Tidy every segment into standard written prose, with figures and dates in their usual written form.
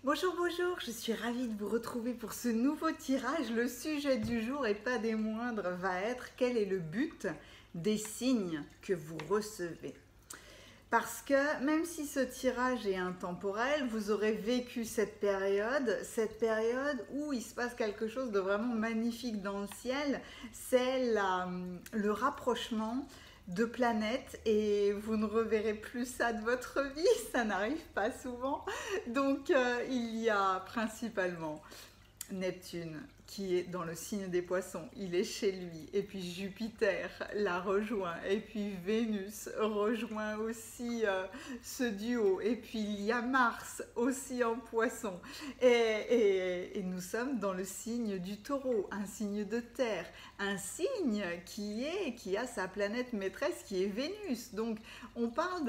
Bonjour, bonjour, je suis ravie de vous retrouver pour ce nouveau tirage. Le sujet du jour, et pas des moindres, va être quel est le but des signes que vous recevez. Parce que même si ce tirage est intemporel, vous aurez vécu cette période où il se passe quelque chose de vraiment magnifique dans le ciel, c'est le rapprochement de planètes et vous ne reverrez plus ça de votre vie, ça n'arrive pas souvent. Donc il y a principalement Neptune qui est dans le signe des poissons, il est chez lui, et puis Jupiter la rejoint, et puis Vénus rejoint aussi ce duo, et puis il y a Mars aussi en poisson, et nous sommes dans le signe du taureau, un signe de terre, un signe qui a sa planète maîtresse qui est Vénus. Donc on parle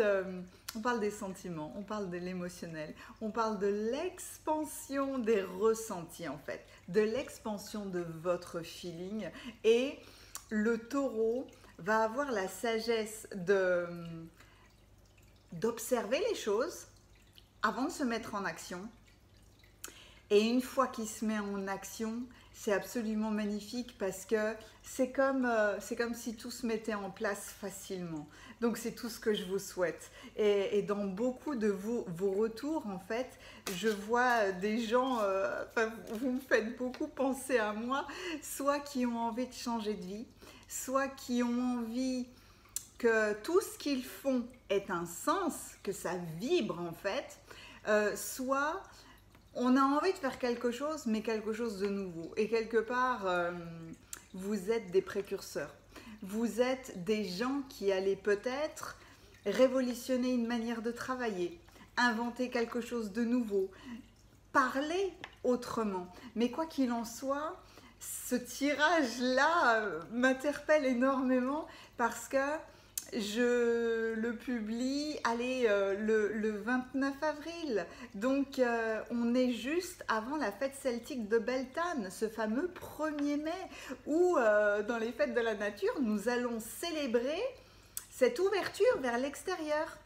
des sentiments, on parle de l'émotionnel, on parle de l'expansion des ressentis en fait, de l'expansion de votre feeling. Et le taureau va avoir la sagesse d'observer les choses avant de se mettre en action. Et une fois qu'il se met en action, c'est absolument magnifique parce que c'est comme si tout se mettait en place facilement. Donc c'est tout ce que je vous souhaite. Et dans beaucoup de vos retours, en fait, je vois des gens, vous me faites beaucoup penser à moi, soit qui ont envie de changer de vie, soit qui ont envie que tout ce qu'ils font ait un sens, que ça vibre en fait, soit on a envie de faire quelque chose, mais quelque chose de nouveau. Et quelque part, vous êtes des précurseurs. Vous êtes des gens qui allaient peut-être révolutionner une manière de travailler, inventer quelque chose de nouveau, parler autrement. Mais quoi qu'il en soit, ce tirage-là m'interpelle énormément parce que je le publie, le 29 avril. Donc, on est juste avant la fête celtique de Beltane, ce fameux 1er mai, où, dans les fêtes de la nature, nous allons célébrer cette ouverture vers l'extérieur.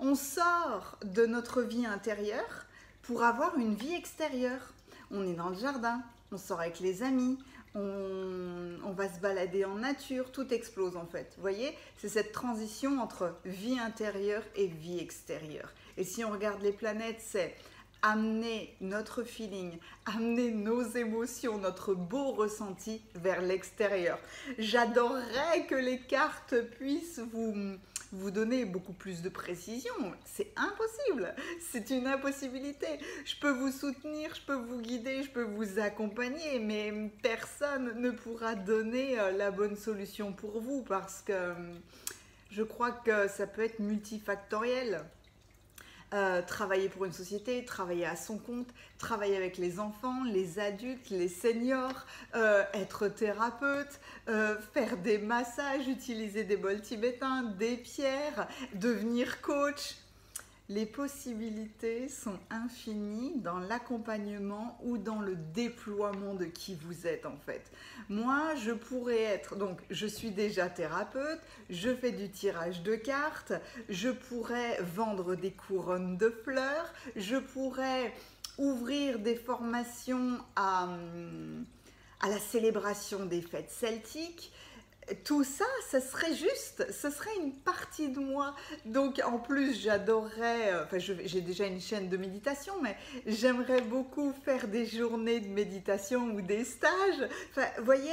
On sort de notre vie intérieure pour avoir une vie extérieure. On est dans le jardin, on sort avec les amis, on va se balader en nature, tout explose en fait. Vous voyez, c'est cette transition entre vie intérieure et vie extérieure. Et si on regarde les planètes, c'est amener notre feeling, amener nos émotions, notre beau ressenti vers l'extérieur. J'adorerais que les cartes puissent vous donner beaucoup plus de précision. C'est impossible, c'est une impossibilité. Je peux vous soutenir, je peux vous guider, je peux vous accompagner, mais personne ne pourra donner la bonne solution pour vous parce que je crois que ça peut être multifactoriel. Travailler pour une société, travailler à son compte, travailler avec les enfants, les adultes, les seniors, être thérapeute, faire des massages, utiliser des bols tibétains, des pierres, devenir coach. Les possibilités sont infinies dans l'accompagnement ou dans le déploiement de qui vous êtes en fait. Moi, je pourrais être, donc je suis déjà thérapeute, je fais du tirage de cartes, je pourrais vendre des couronnes de fleurs, je pourrais ouvrir des formations à la célébration des fêtes celtiques. Tout ça, ce serait juste, ce serait une partie de moi. Donc en plus, j'adorerais, j'ai déjà une chaîne de méditation, mais j'aimerais beaucoup faire des journées de méditation ou des stages. Enfin, vous voyez,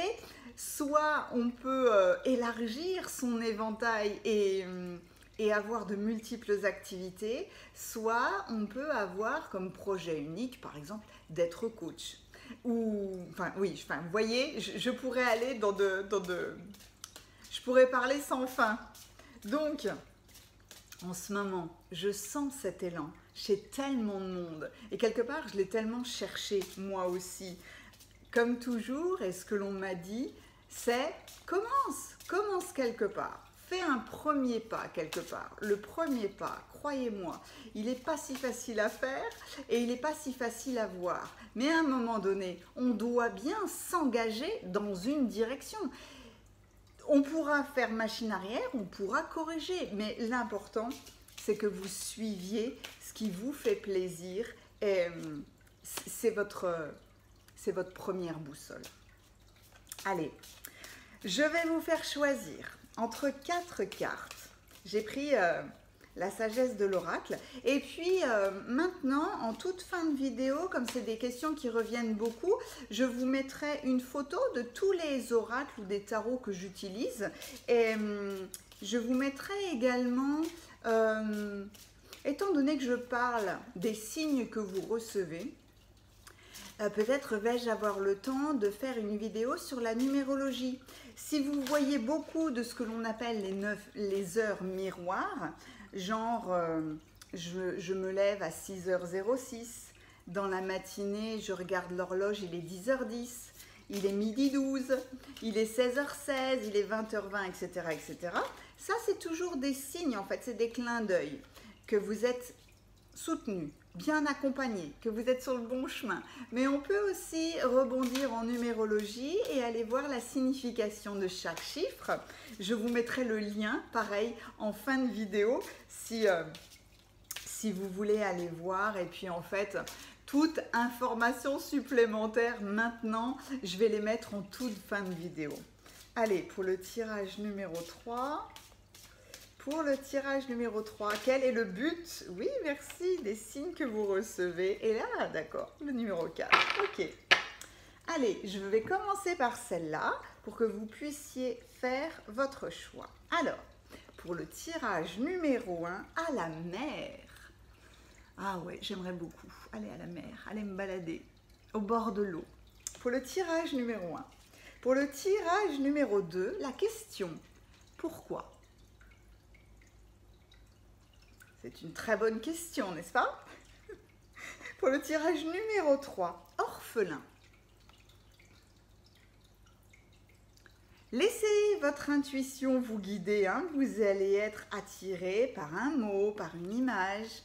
soit on peut élargir son éventail et avoir de multiples activités, soit on peut avoir comme projet unique, par exemple, d'être coach. Ou, vous voyez, je pourrais aller je pourrais parler sans fin. Donc, en ce moment, je sens cet élan chez tellement de monde. Et quelque part, je l'ai tellement cherché, moi aussi. Comme toujours, et ce que l'on m'a dit, c'est commence quelque part. Fais un premier pas quelque part. Le premier pas, croyez-moi, il n'est pas si facile à faire et il n'est pas si facile à voir. Mais à un moment donné, on doit bien s'engager dans une direction. On pourra faire machine arrière, on pourra corriger, mais l'important, c'est que vous suiviez ce qui vous fait plaisir et c'est votre première boussole. Allez, je vais vous faire choisir entre 4 cartes. J'ai pris la sagesse de l'oracle. Et puis maintenant, en toute fin de vidéo, comme c'est des questions qui reviennent beaucoup, je vous mettrai une photo de tous les oracles ou des tarots que j'utilise. Et je vous mettrai également, étant donné que je parle des signes que vous recevez, peut-être vais-je avoir le temps de faire une vidéo sur la numérologie. Si vous voyez beaucoup de ce que l'on appelle les heures miroirs, genre je me lève à 6h06, dans la matinée je regarde l'horloge, il est 10h10, il est midi 12, il est 16h16, il est 20h20, etc. etc. Ça c'est toujours des signes, en fait, c'est des clins d'œil que vous êtes soutenu, bien accompagné, que vous êtes sur le bon chemin. Mais on peut aussi rebondir en numérologie et aller voir la signification de chaque chiffre. Je vous mettrai le lien, pareil, en fin de vidéo, si vous voulez aller voir. Et puis en fait, toute information supplémentaire maintenant, je vais les mettre en toute fin de vidéo. Allez, pour le tirage numéro 3... Pour le tirage numéro 3, quel est le but? Oui, merci, des signes que vous recevez. Et là, d'accord, le numéro 4. Ok. Allez, je vais commencer par celle-là pour que vous puissiez faire votre choix. Alors, pour le tirage numéro 1, à la mer. Ah ouais, j'aimerais beaucoup aller à la mer, aller me balader au bord de l'eau. Pour le tirage numéro 1. Pour le tirage numéro 2, la question, pourquoi? C'est une très bonne question, n'est-ce pas? Pour le tirage numéro 3, orphelin. Laissez votre intuition vous guider, hein. Vous allez être attiré par un mot, par une image.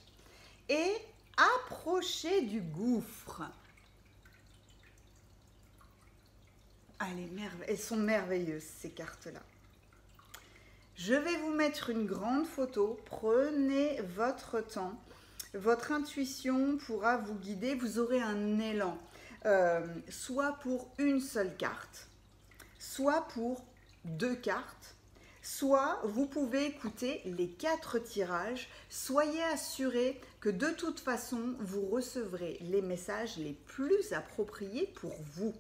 Et approchez du gouffre. Elles sont merveilleuses, ces cartes-là. Je vais vous mettre une grande photo, prenez votre temps, votre intuition pourra vous guider, vous aurez un élan, soit pour une seule carte, soit pour 2 cartes, soit vous pouvez écouter les 4 tirages, soyez assurés que de toute façon vous recevrez les messages les plus appropriés pour vous.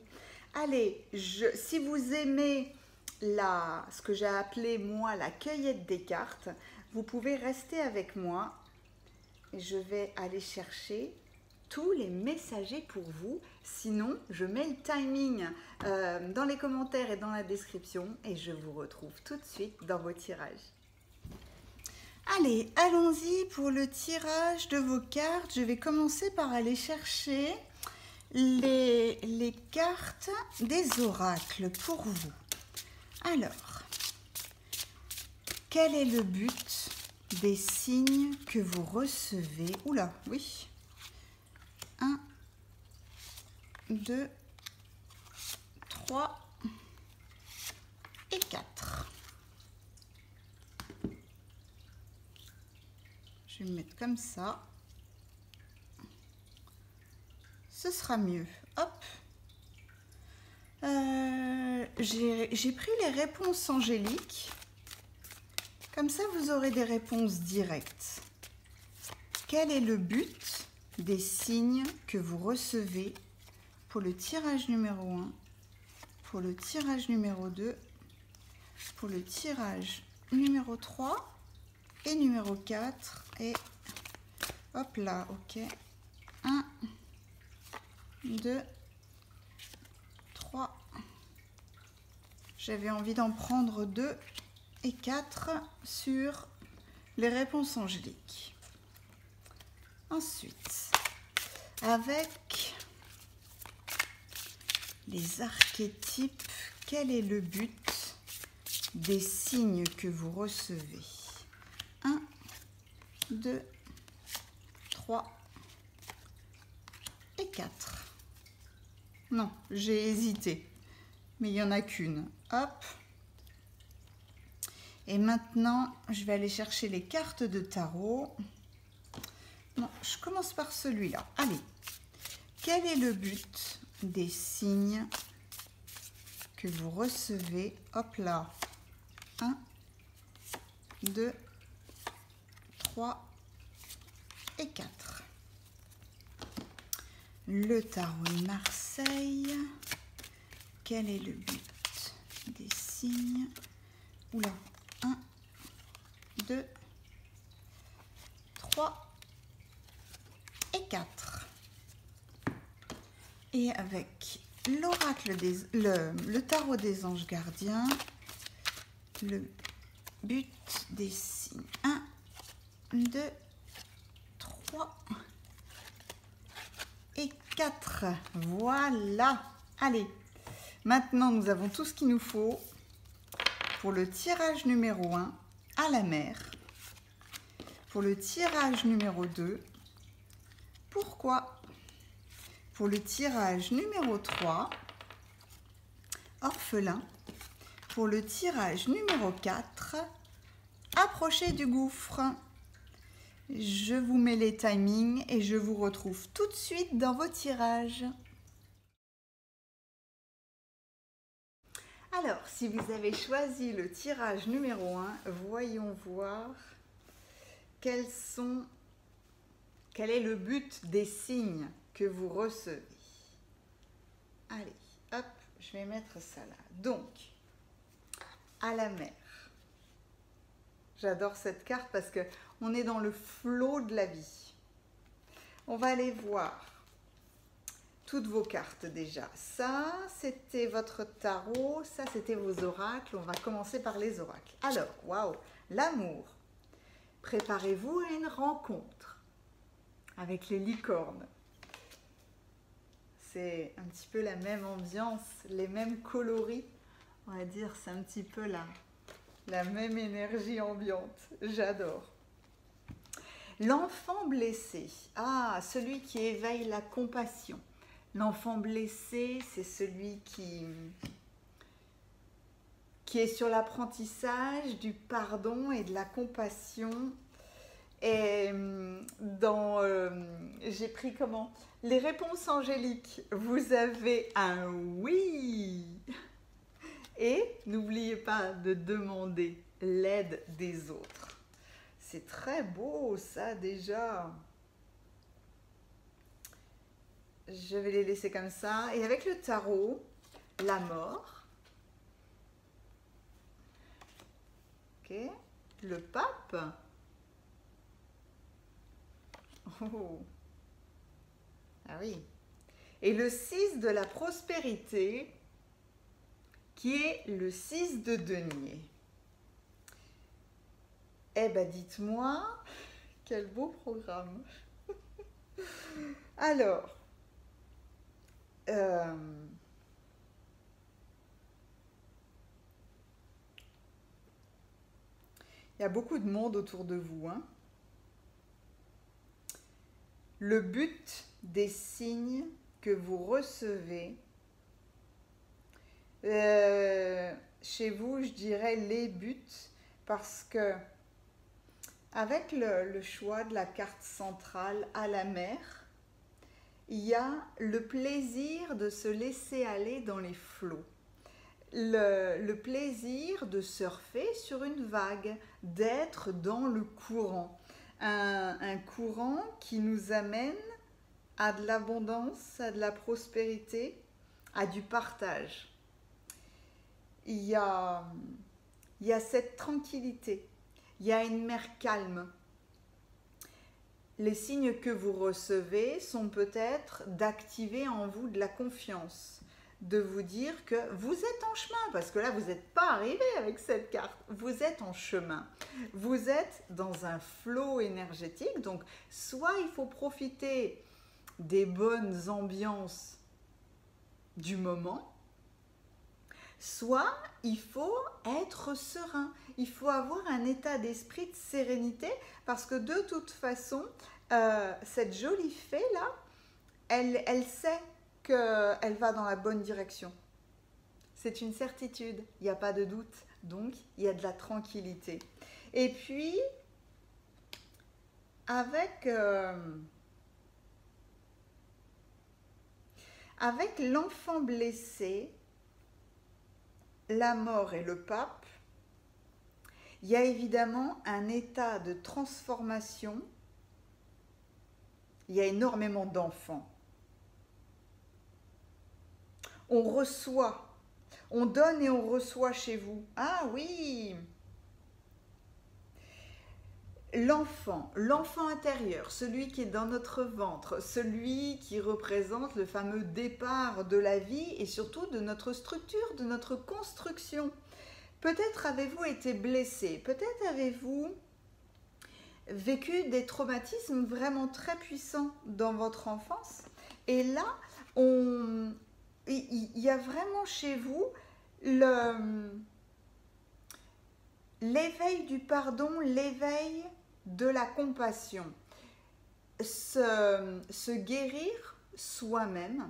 Allez, si vous aimez ce que j'ai appelé moi la cueillette des cartes, vous pouvez rester avec moi et je vais aller chercher tous les messagers pour vous. Sinon, je mets le timing dans les commentaires et dans la description et je vous retrouve tout de suite dans vos tirages. Allez, allons-y pour le tirage de vos cartes. Je vais commencer par aller chercher les cartes des oracles pour vous. Alors, quel est le but des signes que vous recevez? Oula, oui. 1, 2, 3 et 4. Je vais me mettre comme ça. Ce sera mieux. Hop. J'ai pris les réponses angéliques. Comme ça, vous aurez des réponses directes. Quel est le but des signes que vous recevez pour le tirage numéro 1, pour le tirage numéro 2, pour le tirage numéro 3 et numéro 4. Et hop là, ok. 1, 2, 3. J'avais envie d'en prendre 2 et 4 sur les réponses angéliques. Ensuite, avec les archétypes, quel est le but des signes que vous recevez? 1, 2, 3 et 4. Non, j'ai hésité, mais il n'y en a qu'une. Hop. Et maintenant, je vais aller chercher les cartes de tarot. Non, je commence par celui-là. Allez. Quel est le but des signes que vous recevez? Hop là. 1, 2, 3 et 4. Le tarot de Marseille. Quel est le but des signes? Oula. 1, 2, 3 et 4. Et avec l'oracle le tarot des anges gardiens, le but des signes. 1, 2, 3 et 4. Voilà. Allez, maintenant nous avons tout ce qu'il nous faut pour le tirage numéro 1 à la mer. Pour le tirage numéro 2, pourquoi? Pour le tirage numéro 3, orphelin. Pour le tirage numéro 4, approchez du gouffre. Je vous mets les timings et je vous retrouve tout de suite dans vos tirages. Alors, si vous avez choisi le tirage numéro 1, voyons voir quel est le but des signes que vous recevez. Allez, hop, je vais mettre ça là. Donc, à la mer. J'adore cette carte parce qu'on est dans le flot de la vie. On va aller voir toutes vos cartes déjà. Ça, c'était votre tarot. Ça, c'était vos oracles. On va commencer par les oracles. Alors, waouh, l'amour. Préparez-vous à une rencontre avec les licornes. C'est un petit peu la même ambiance, les mêmes coloris. On va dire, c'est un petit peu la même énergie ambiante. J'adore. L'enfant blessé. Ah, celui qui éveille la compassion. L'enfant blessé, c'est celui qui est sur l'apprentissage du pardon et de la compassion. Et j'ai pris comment? Les réponses angéliques. Vous avez un oui. Et n'oubliez pas de demander l'aide des autres. C'est très beau ça déjà. Je vais les laisser comme ça. Et avec le tarot, la mort. Ok. Le pape. Oh. Ah oui. Et le 6 de la prospérité, qui est le 6 de denier. Eh ben dites-moi, quel beau programme. Alors, il y a beaucoup de monde autour de vous, hein. Le but des signes que vous recevez, chez vous, je dirais les buts, parce que avec le choix de la carte centrale à la mer, il y a le plaisir de se laisser aller dans les flots, le plaisir de surfer sur une vague, d'être dans le courant, un courant qui nous amène à de l'abondance, à de la prospérité, à du partage. Il y a cette tranquillité, il y a une mer calme. Les signes que vous recevez sont peut-être d'activer en vous de la confiance, de vous dire que vous êtes en chemin, parce que là, vous n'êtes pas arrivé avec cette carte, vous êtes en chemin. Vous êtes dans un flot énergétique, donc soit il faut profiter des bonnes ambiances du moment, soit il faut être serein, il faut avoir un état d'esprit de sérénité, parce que de toute façon, cette jolie fée-là, elle sait qu'elle va dans la bonne direction. C'est une certitude, il n'y a pas de doute, donc il y a de la tranquillité. Et puis, avec Avec l'enfant blessé, la mort et le pape, il y a évidemment un état de transformation. Il y a énormément d'enfants. On reçoit, on donne et on reçoit chez vous. Ah oui! L'enfant intérieur, celui qui est dans notre ventre, celui qui représente le fameux départ de la vie et surtout de notre structure, de notre construction. Peut-être avez-vous été blessé, peut-être avez-vous vécu des traumatismes vraiment très puissants dans votre enfance. Et là, il y a vraiment chez vous l'éveil du pardon, l'éveil de la compassion, se guérir soi-même,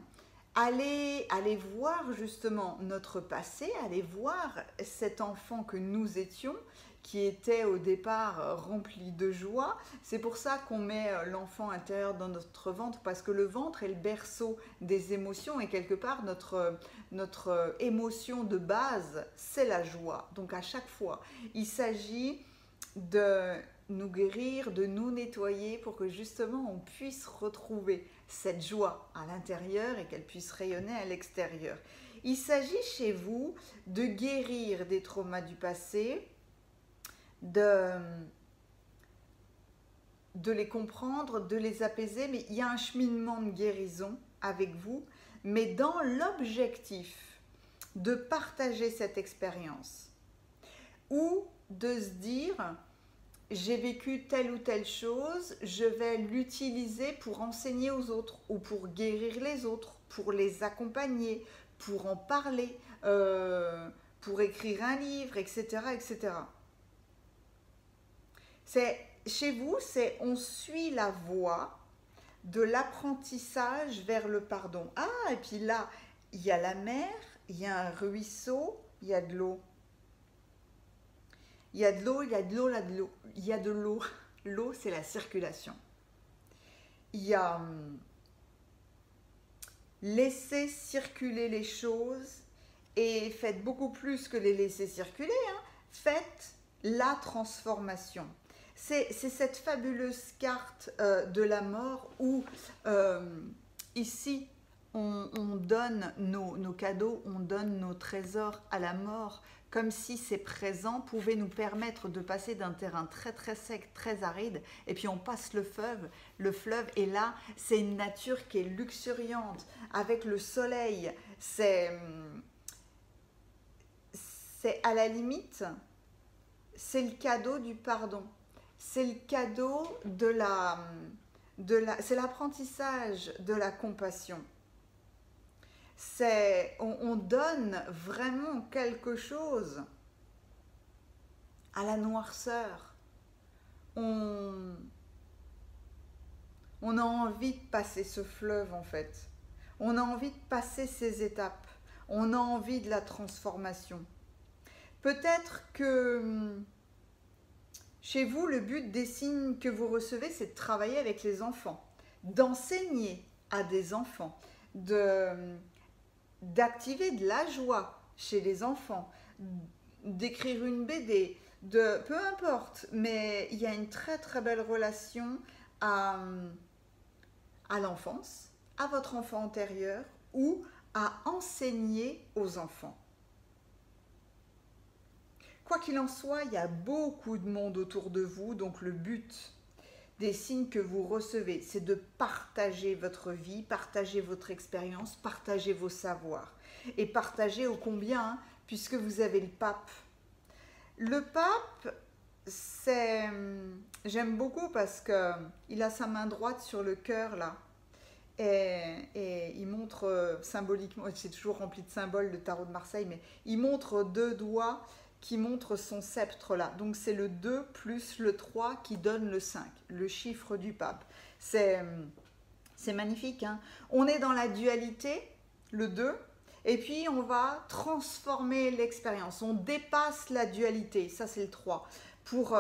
aller voir justement notre passé, aller voir cet enfant que nous étions, qui était au départ rempli de joie. C'est pour ça qu'on met l'enfant intérieur dans notre ventre, parce que le ventre est le berceau des émotions et quelque part notre émotion de base, c'est la joie. Donc à chaque fois, il s'agit de nous guérir, de nous nettoyer pour que justement on puisse retrouver cette joie à l'intérieur et qu'elle puisse rayonner à l'extérieur. Il s'agit chez vous de guérir des traumas du passé, de les comprendre, de les apaiser, mais il y a un cheminement de guérison avec vous, mais dans l'objectif de partager cette expérience ou de se dire j'ai vécu telle ou telle chose, je vais l'utiliser pour enseigner aux autres ou pour guérir les autres, pour les accompagner, pour en parler, pour écrire un livre, etc., etc. Chez vous, on suit la voie de l'apprentissage vers le pardon. Ah, et puis là, il y a la mer, il y a un ruisseau, il y a de l'eau. Il y a de l'eau, il y a de l'eau, il y a de l'eau. L'eau, c'est la circulation. Il y a laisser circuler les choses et faites beaucoup plus que les laisser circuler. Faites la transformation. C'est cette fabuleuse carte de la mort où ici on donne nos cadeaux, on donne nos trésors à la mort, comme si ces présents pouvaient nous permettre de passer d'un terrain très très sec, très aride, et puis on passe le fleuve, et là c'est une nature qui est luxuriante, avec le soleil, c'est à la limite, c'est le cadeau du pardon, c'est le cadeau c'est l'apprentissage de la compassion. On donne vraiment quelque chose à la noirceur. On a envie de passer ce fleuve en fait. On a envie de passer ces étapes. On a envie de la transformation. Peut-être que chez vous, le but des signes que vous recevez, c'est de travailler avec les enfants, d'enseigner à des enfants, d'activer de la joie chez les enfants, d'écrire une BD, peu importe, mais il y a une très très belle relation à l'enfance, à votre enfant antérieur ou à enseigner aux enfants. Quoi qu'il en soit, il y a beaucoup de monde autour de vous, donc le but des signes que vous recevez, c'est de partager votre vie, partager votre expérience, partager vos savoirs. Et partager ô combien, puisque vous avez le pape. Le pape, j'aime beaucoup parce qu'il a sa main droite sur le cœur là. Et il montre symboliquement, c'est toujours rempli de symboles, le tarot de Marseille, mais il montre 2 doigts qui montre son sceptre là. Donc c'est le 2 plus le 3 qui donne le 5, le chiffre du pape. C'est magnifique. On est dans la dualité, le 2, et puis on va transformer l'expérience. On dépasse la dualité, ça c'est le 3, pour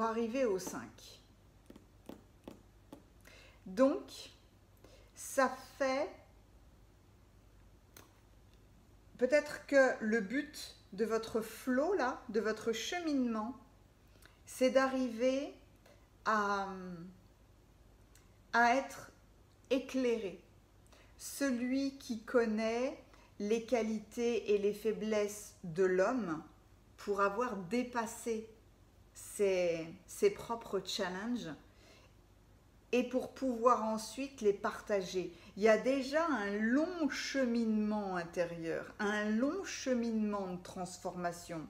arriver au 5. Donc, ça fait peut-être que le but de votre flow, là, de votre cheminement, c'est d'arriver à être éclairé. Celui qui connaît les qualités et les faiblesses de l'homme pour avoir dépassé ses propres challenges et pour pouvoir ensuite les partager. Il y a déjà un long cheminement intérieur, un long cheminement de transformation.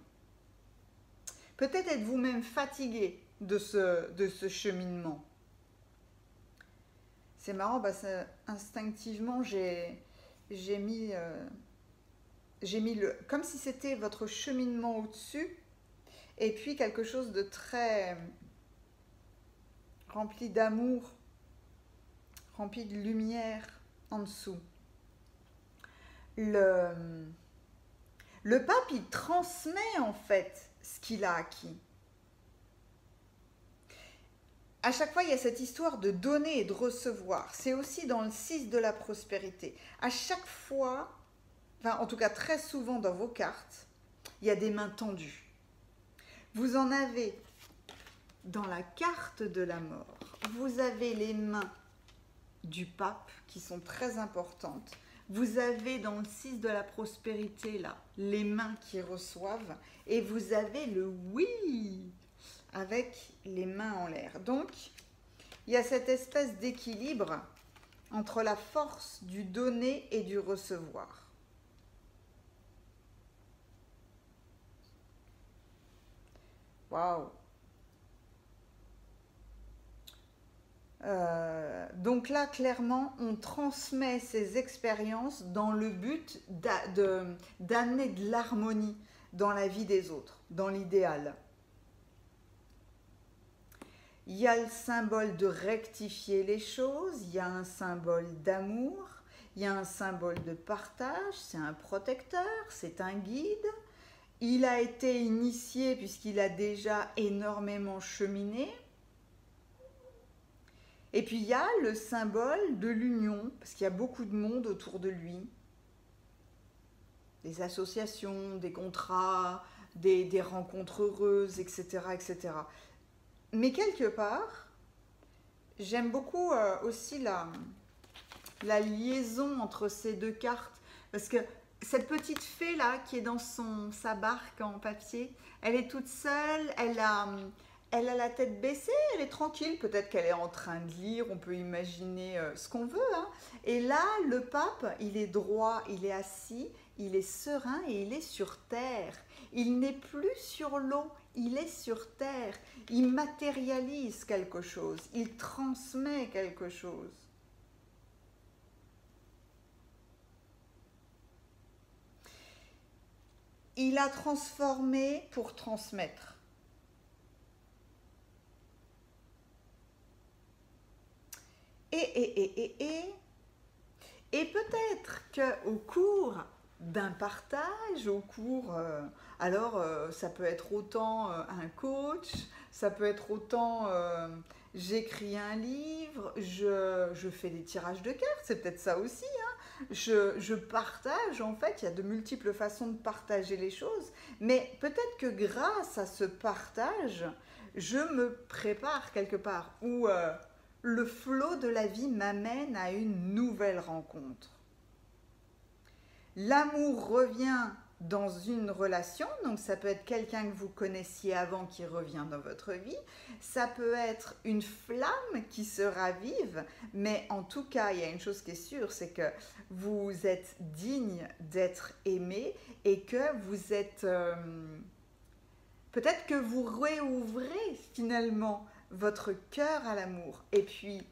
Peut-être êtes-vous même fatigué de ce cheminement. C'est marrant, instinctivement, j'ai mis comme si c'était votre cheminement au-dessus, et puis quelque chose de très rempli d'amour, rempli de lumière en dessous. Le pape, il transmet en fait ce qu'il a acquis. À chaque fois, il y a cette histoire de donner et de recevoir. C'est aussi dans le 6 de la prospérité. À chaque fois, enfin en tout cas très souvent dans vos cartes, il y a des mains tendues. Vous en avez dans la carte de la mort. Vous avez les mains du pape qui sont très importantes. Vous avez dans le 6 de la prospérité là, les mains qui reçoivent. Et vous avez le oui avec les mains en l'air. Donc, il y a cette espèce d'équilibre entre la force du donner et du recevoir. Waouh! Donc là, clairement, on transmet ces expériences dans le but d'amener de l'harmonie dans la vie des autres, dans l'idéal. Il y a le symbole de rectifier les choses, il y a un symbole d'amour, il y a un symbole de partage, c'est un protecteur, c'est un guide. Il a été initié puisqu'il a déjà énormément cheminé. Et puis il y a le symbole de l'union, parce qu'il y a beaucoup de monde autour de lui. Des associations, des contrats, des rencontres heureuses, etc., etc. Mais quelque part, j'aime beaucoup aussi la liaison entre ces deux cartes. Parce que cette petite fée là, qui est dans sa barque en papier, elle est toute seule, elle a la tête baissée, elle est tranquille, peut-être qu'elle est en train de lire, on peut imaginer ce qu'on veut. Hein. Et là, le pape, il est droit, il est assis, il est serein et il est sur terre. Il n'est plus sur l'eau, il est sur terre. Il matérialise quelque chose, il transmet quelque chose. Il a transformé pour transmettre. Et peut-être qu'au cours d'un partage, au cours, ça peut être autant un coach, ça peut être autant j'écris un livre, je fais des tirages de cartes, c'est peut-être ça aussi, hein. Je partage, en fait, il y a de multiples façons de partager les choses, mais peut-être que grâce à ce partage, je me prépare quelque part, ou le flot de la vie m'amène à une nouvelle rencontre. L'amour revient dans une relation, donc ça peut être quelqu'un que vous connaissiez avant qui revient dans votre vie, ça peut être une flamme qui se ravive, mais en tout cas, il y a une chose qui est sûre, c'est que vous êtes digne d'être aimé et que vous êtes... peut-être que vous réouvrez finalement votre cœur à l'amour. Et puis,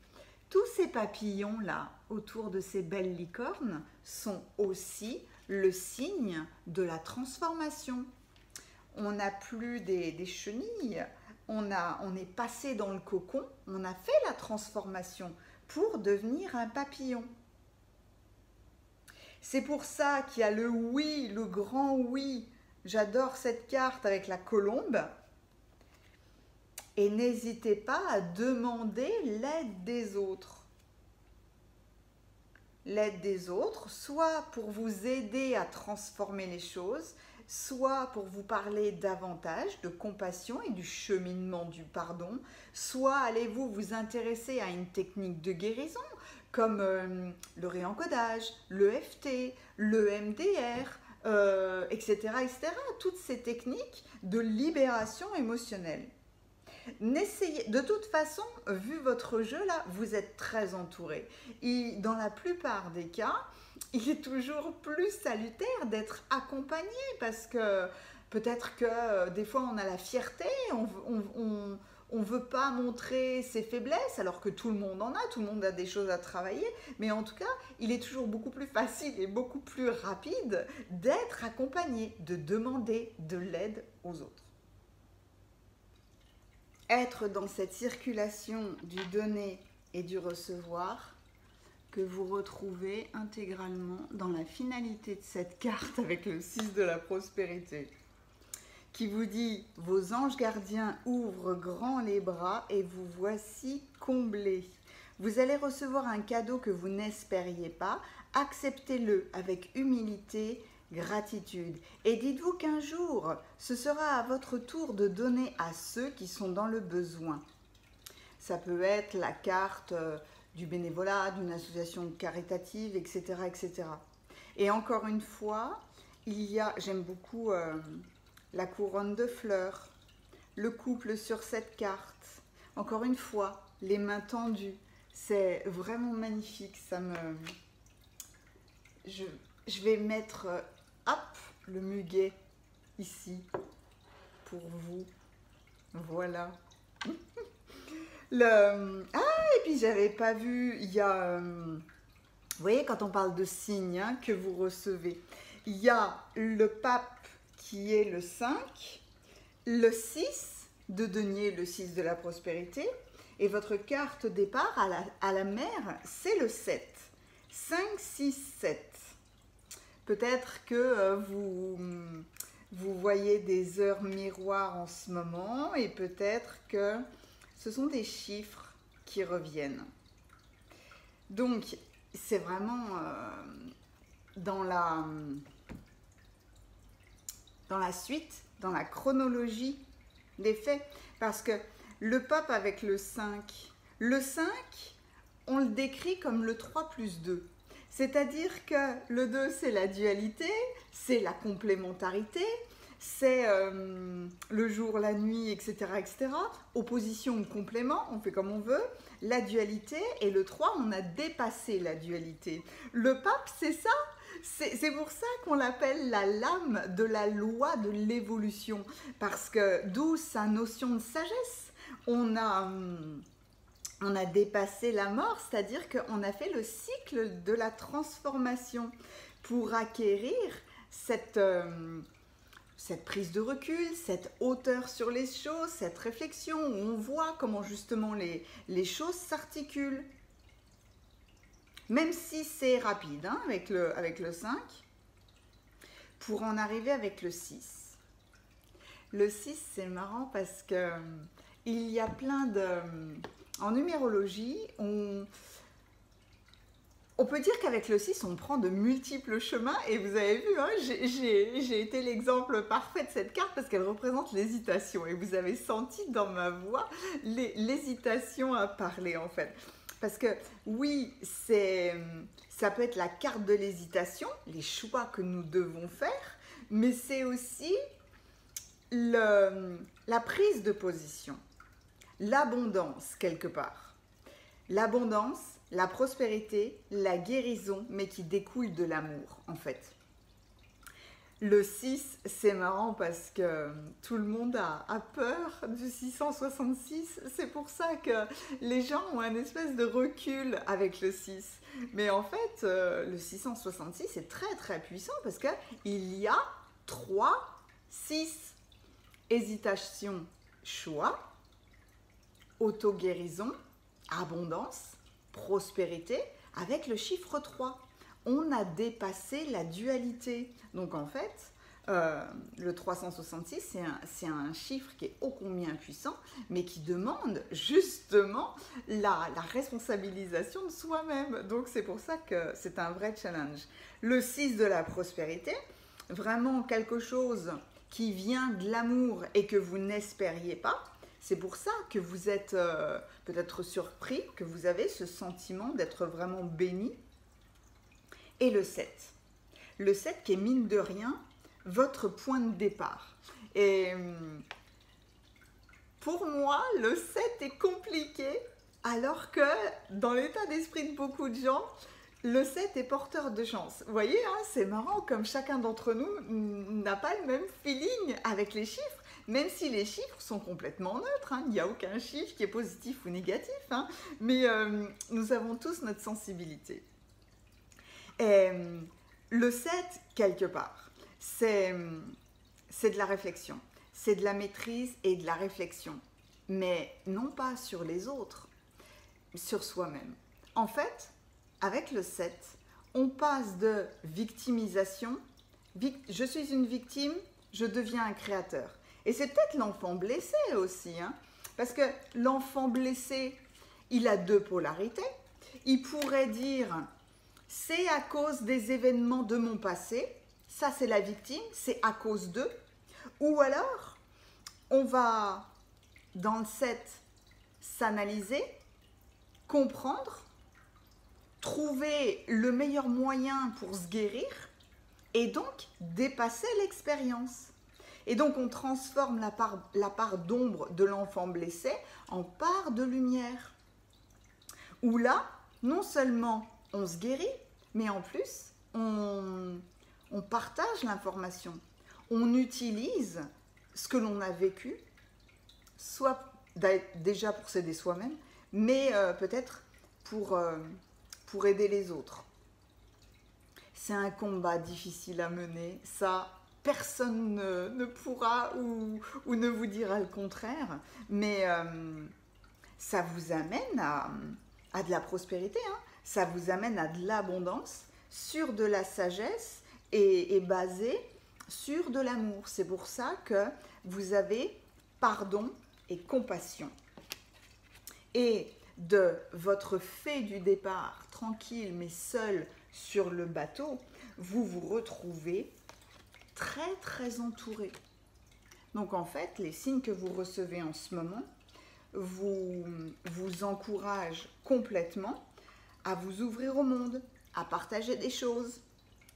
tous ces papillons-là, autour de ces belles licornes, sont aussi le signe de la transformation. On n'a plus des chenilles, on est passé dans le cocon, on a fait la transformation pour devenir un papillon. C'est pour ça qu'il y a le oui, le grand oui. J'adore cette carte avec la colombe. Et n'hésitez pas à demander l'aide des autres. l'aide des autres, soit pour vous aider à transformer les choses, soit pour vous parler davantage de compassion et du cheminement du pardon, soit allez-vous vous intéresser à une technique de guérison comme le réencodage, l'EFT, le MDR, etc., etc. Toutes ces techniques de libération émotionnelle. De toute façon, vu votre jeu là, vous êtes très entouré. Et dans la plupart des cas, il est toujours plus salutaire d'être accompagné parce que peut-être que des fois on a la fierté, on veut pas montrer ses faiblesses alors que tout le monde en a, tout le monde a des choses à travailler. Mais en tout cas, il est toujours beaucoup plus facile et beaucoup plus rapide d'être accompagné, de demander de l'aide aux autres. Être dans cette circulation du donner et du recevoir que vous retrouvez intégralement dans la finalité de cette carte avec le 6 de la prospérité qui vous dit « Vos anges gardiens ouvrent grand les bras et vous voici comblés. Vous allez recevoir un cadeau que vous n'espériez pas, acceptez-le avec humilité, gratitude. Et dites-vous qu'un jour, ce sera à votre tour de donner à ceux qui sont dans le besoin. » Ça peut être la carte du bénévolat, d'une association caritative, etc., etc. Et encore une fois, j'aime beaucoup la couronne de fleurs, le couple sur cette carte. Encore une fois, les mains tendues. C'est vraiment magnifique. Je vais mettre hop, le muguet ici pour vous. Voilà. Et puis j'avais pas vu, il y a, vous voyez quand on parle de signes que vous recevez, il y a le pape qui est le 5, le 6 de denier, le 6 de la prospérité, et votre carte départ à la mer, c'est le 7. 5, 6, 7. Peut-être que vous voyez des heures miroirs en ce moment et peut-être que ce sont des chiffres qui reviennent. Donc, c'est vraiment dans la suite, dans la chronologie des faits. Parce que le pape avec le 5, on le décrit comme le 3 plus 2. C'est-à-dire que le 2, c'est la dualité, c'est la complémentarité, c'est le jour, la nuit, etc., etc. Opposition ou complément, on fait comme on veut. La dualité, et le 3, on a dépassé la dualité. Le pape, c'est ça. C'est pour ça qu'on l'appelle la lame de la loi de l'évolution. Parce que d'où sa notion de sagesse. On a dépassé la mort, c'est-à-dire qu'on a fait le cycle de la transformation pour acquérir cette prise de recul, cette hauteur sur les choses, cette réflexion où on voit comment justement les choses s'articulent. Même si c'est rapide hein, avec le 5, pour en arriver avec le 6. Le 6, c'est marrant parce que il y a plein de... En numérologie, on peut dire qu'avec le 6, on prend de multiples chemins. Et vous avez vu, hein, j'ai été l'exemple parfait de cette carte parce qu'elle représente l'hésitation. Et vous avez senti dans ma voix l'hésitation à parler, en fait. Parce que oui, ça peut être la carte de l'hésitation, les choix que nous devons faire, mais c'est aussi la prise de position, l'abondance quelque part. L'abondance, la prospérité, la guérison, mais qui découle de l'amour en fait. Le 6, c'est marrant parce que tout le monde a peur du 666. C'est pour ça que les gens ont un espèce de recul avec le 6. Mais en fait, le 666 est très très puissant parce qu'il y a 3, 6. Hésitation, choix, auto-guérison, abondance, prospérité avec le chiffre 3. On a dépassé la dualité. Donc en fait, Le 366, c'est un chiffre qui est ô combien puissant, mais qui demande justement la responsabilisation de soi-même. Donc c'est pour ça que c'est un vrai challenge. Le 6 de la prospérité, vraiment quelque chose qui vient de l'amour et que vous n'espériez pas. C'est pour ça que vous êtes peut-être surpris, que vous avez ce sentiment d'être vraiment béni. Et le 7. Le 7 qui est mine de rien votre point de départ. Et pour moi, le 7 est compliqué, alors que dans l'état d'esprit de beaucoup de gens, le 7 est porteur de chance. Vous voyez, hein, c'est marrant, comme chacun d'entre nous n'a pas le même feeling avec les chiffres, même si les chiffres sont complètement neutres. Hein. Il n'y a aucun chiffre qui est positif ou négatif, hein, mais nous avons tous notre sensibilité. Et le 7, quelque part, c'est de la réflexion, c'est de la maîtrise et de la réflexion, mais non pas sur les autres, sur soi-même. En fait, avec le 7, on passe de victimisation, je suis une victime, je deviens un créateur. Et c'est peut-être l'enfant blessé aussi, hein, parce que l'enfant blessé, il a deux polarités. Il pourrait dire, c'est à cause des événements de mon passé, ça c'est la victime, c'est à cause d'eux. Ou alors, on va, dans le 7, s'analyser, comprendre, trouver le meilleur moyen pour se guérir et donc dépasser l'expérience. Et donc on transforme la part d'ombre de l'enfant blessé en part de lumière. Où là, non seulement on se guérit, mais en plus on partage l'information. On utilise ce que l'on a vécu, soit déjà pour s'aider soi-même, mais peut-être pour aider les autres. C'est un combat difficile à mener, ça personne ne pourra ou ne vous dira le contraire, mais ça vous amène à de la prospérité, hein. Ça vous amène à de l'abondance sur de la sagesse et basé sur de l'amour. C'est pour ça que vous avez pardon et compassion. Et de votre fait du départ, tranquille mais seul sur le bateau, vous vous retrouvez très très entouré. Donc en fait, les signes que vous recevez en ce moment vous encouragent complètement à vous ouvrir au monde, à partager des choses,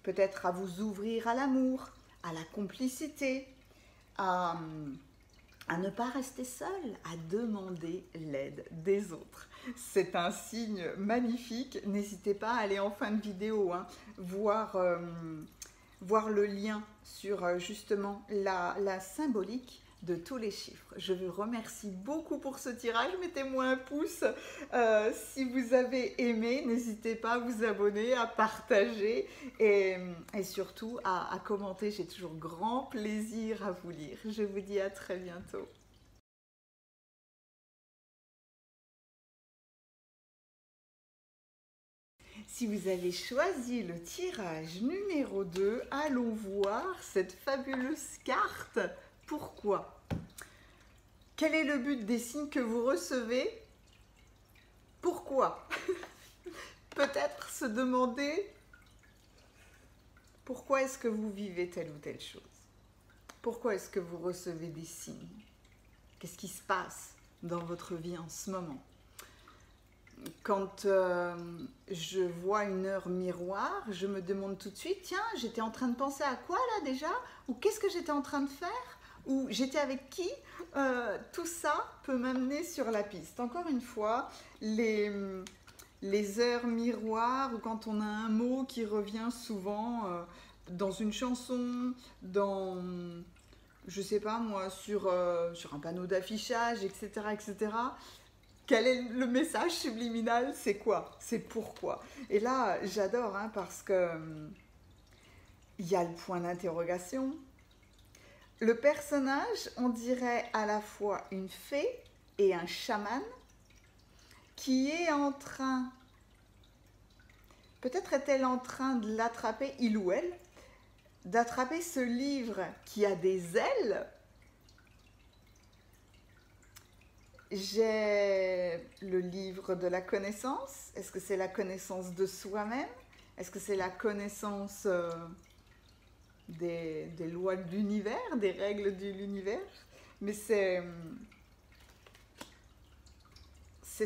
peut-être à vous ouvrir à l'amour, à la complicité, à ne pas rester seul, à demander l'aide des autres. C'est un signe magnifique. N'hésitez pas à aller en fin de vidéo, hein, voir le lien sur justement la symbolique de tous les chiffres. Je vous remercie beaucoup pour ce tirage. Mettez-moi un pouce si vous avez aimé. N'hésitez pas à vous abonner, à partager et surtout à commenter. J'ai toujours grand plaisir à vous lire. Je vous dis à très bientôt. Si vous avez choisi le tirage numéro 2, allons voir cette fabuleuse carte. Pourquoi? Quel est le but des signes que vous recevez? Pourquoi? Peut-être se demander pourquoi est-ce que vous vivez telle ou telle chose? Pourquoi est-ce que vous recevez des signes? Qu'est-ce qui se passe dans votre vie en ce moment? Quand je vois une heure miroir, je me demande tout de suite, tiens, j'étais en train de penser à quoi là déjà? Ou qu'est-ce que j'étais en train de faire? Ou j'étais avec qui? Tout ça peut m'amener sur la piste. Encore une fois, les heures miroirs, ou quand on a un mot qui revient souvent dans une chanson, dans, je sais pas moi, sur un panneau d'affichage, etc., etc., quel est le message subliminal? C'est quoi? C'est pourquoi? Et là, j'adore, hein, parce que il y a le point d'interrogation. Le personnage, on dirait à la fois une fée et un chaman qui est en train, peut-être est-elle en train de l'attraper, il ou elle, d'attraper ce livre qui a des ailes. J'ai le livre de la connaissance. Est-ce que c'est la connaissance de soi-même? Est-ce que c'est la connaissance des lois de l'univers, des règles de l'univers? Mais c'est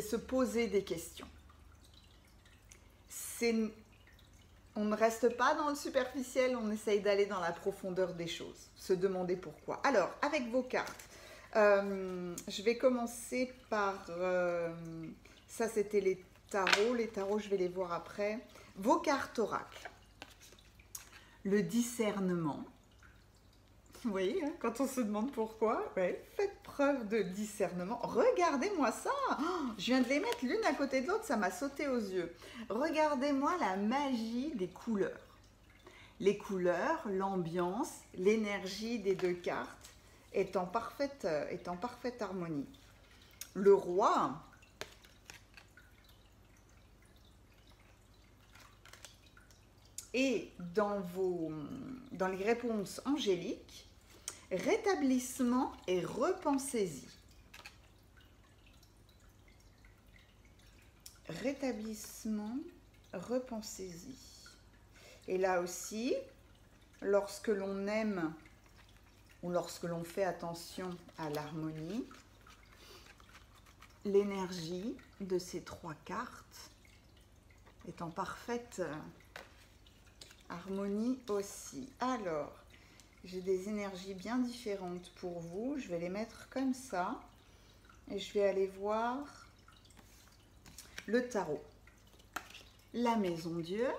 se poser des questions. On ne reste pas dans le superficiel, on essaye d'aller dans la profondeur des choses, se demander pourquoi. Alors, avec vos cartes, je vais commencer par... ça, c'était les tarots. Les tarots, je vais les voir après. Vos cartes oracle. Le discernement. Vous voyez, hein, quand on se demande pourquoi, ouais, faites preuve de discernement. Regardez-moi ça, oh, je viens de les mettre l'une à côté de l'autre, ça m'a sauté aux yeux. Regardez-moi la magie des couleurs. Les couleurs, l'ambiance, l'énergie des deux cartes est en parfaite harmonie. Le roi, et dans les réponses angéliques, rétablissement et repensez-y. Rétablissement, repensez-y. Et là aussi, lorsque l'on aime ou lorsque l'on fait attention à l'harmonie, l'énergie de ces trois cartes est en parfaite harmonie aussi. Alors, j'ai des énergies bien différentes pour vous. Je vais les mettre comme ça. Et je vais aller voir le tarot. La maison Dieu.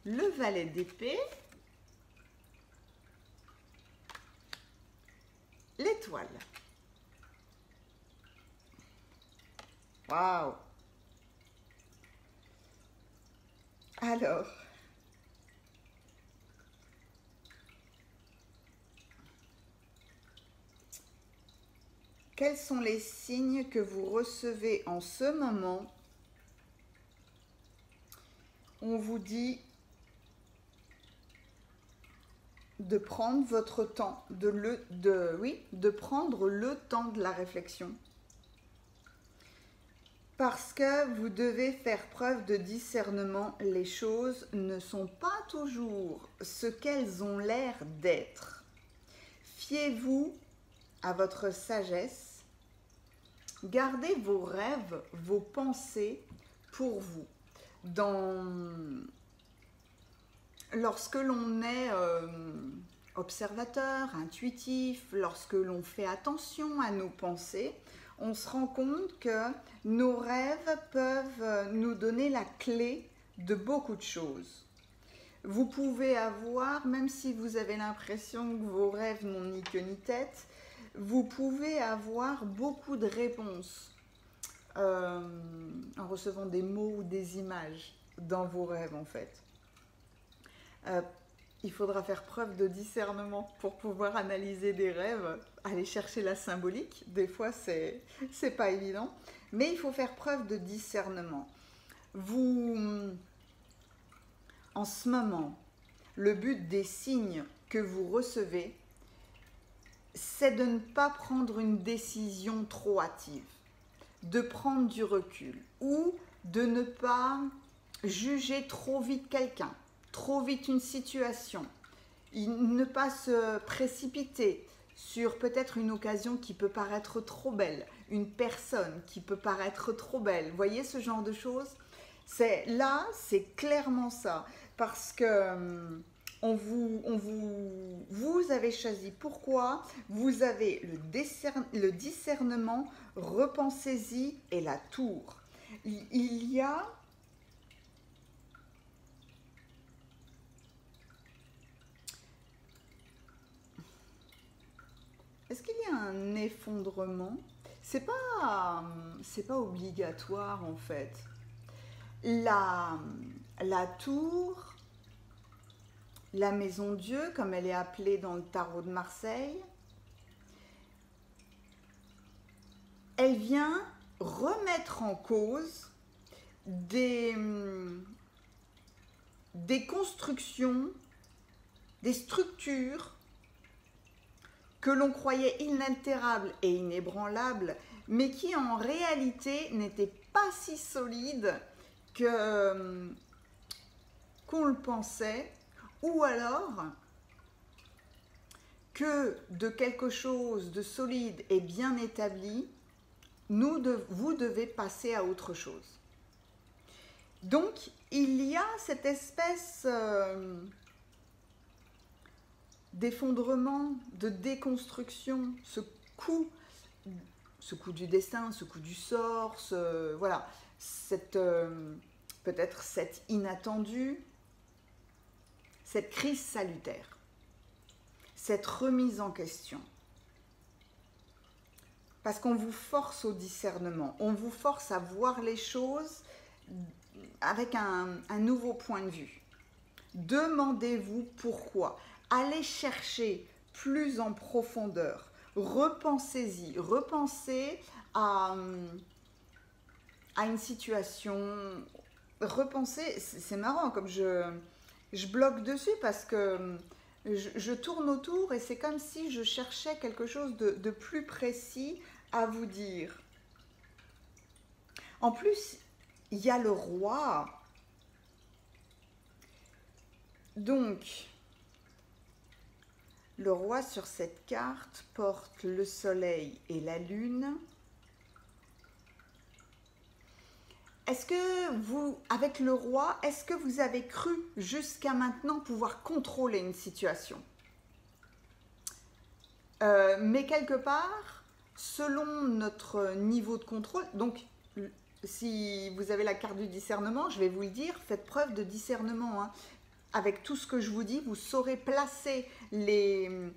Le valet d'épée. L'étoile. Waouh! Alors, quels sont les signes que vous recevez en ce moment? On vous dit de prendre votre temps, de prendre le temps de la réflexion. Parce que vous devez faire preuve de discernement. Les choses ne sont pas toujours ce qu'elles ont l'air d'être. Fiez-vous à votre sagesse. Gardez vos rêves, vos pensées pour vous. Lorsque l'on est observateur, intuitif, lorsque l'on fait attention à nos pensées, on se rend compte que nos rêves peuvent nous donner la clé de beaucoup de choses. Vous pouvez avoir, même si vous avez l'impression que vos rêves n'ont ni queue ni tête, vous pouvez avoir beaucoup de réponses en recevant des mots ou des images dans vos rêves en fait. Il faudra faire preuve de discernement pour pouvoir analyser des rêves, aller chercher la symbolique. Des fois, c'est pas évident, mais il faut faire preuve de discernement. En ce moment, le but des signes que vous recevez, c'est de ne pas prendre une décision trop hâtive, de prendre du recul ou de ne pas juger trop vite quelqu'un, trop vite une situation, ne pas se précipiter sur peut-être une occasion qui peut paraître trop belle, une personne qui peut paraître trop belle. Vous voyez ce genre de choses? C'est clairement ça, parce que vous avez choisi. Pourquoi? Vous avez le discernement, repensez-y, et la tour. Il y a... Est-ce qu'il y a un effondrement? C'est pas obligatoire en fait. La tour, la maison Dieu, comme elle est appelée dans le tarot de Marseille, elle vient remettre en cause des des constructions, des structures que l'on croyait inaltérables et inébranlables, mais qui en réalité n'étaient pas si solides qu'on le pensait, ou alors que de quelque chose de solide et bien établi, vous devez passer à autre chose. Donc, il y a cette espèce d'effondrement, de déconstruction, ce coup du destin, ce coup du sort, voilà, peut-être cet inattendu, cette crise salutaire, cette remise en question. Parce qu'on vous force au discernement, on vous force à voir les choses avec un nouveau point de vue. Demandez-vous pourquoi. Allez chercher plus en profondeur. Repensez-y. Repensez à une situation. Repensez, c'est marrant comme je bloque dessus parce que je tourne autour et c'est comme si je cherchais quelque chose de plus précis à vous dire. En plus, il y a le roi. Donc, le roi sur cette carte porte le soleil et la lune. Est-ce que vous, avec le roi, est-ce que vous avez cru jusqu'à maintenant pouvoir contrôler une situation? Mais quelque part, selon notre niveau de contrôle, donc si vous avez la carte du discernement, je vais vous le dire, faites preuve de discernement. Hein. Avec tout ce que je vous dis, vous saurez placer les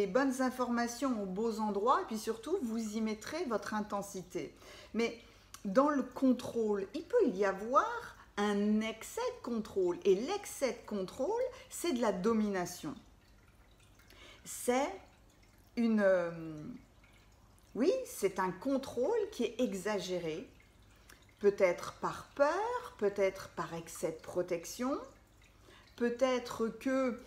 bonnes informations aux beaux endroits et puis surtout, vous y mettrez votre intensité. Mais dans le contrôle, il peut y avoir un excès de contrôle. Et l'excès de contrôle, c'est de la domination. C'est oui, c'est un contrôle qui est exagéré. Peut-être par peur, peut-être par excès de protection, peut-être que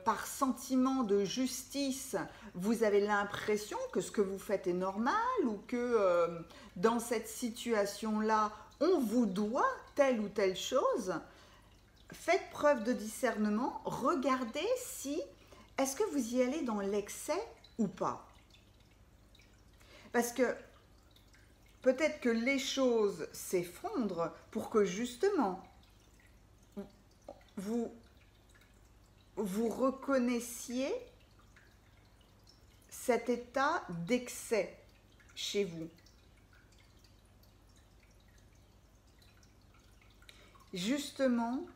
par sentiment de justice, vous avez l'impression que ce que vous faites est normal ou que dans cette situation-là, on vous doit telle ou telle chose. Faites preuve de discernement, regardez si, est-ce que vous y allez dans l'excès ou pas. Parce que peut-être que les choses s'effondrent pour que justement, vous reconnaissiez cet état d'excès chez vous. Justement,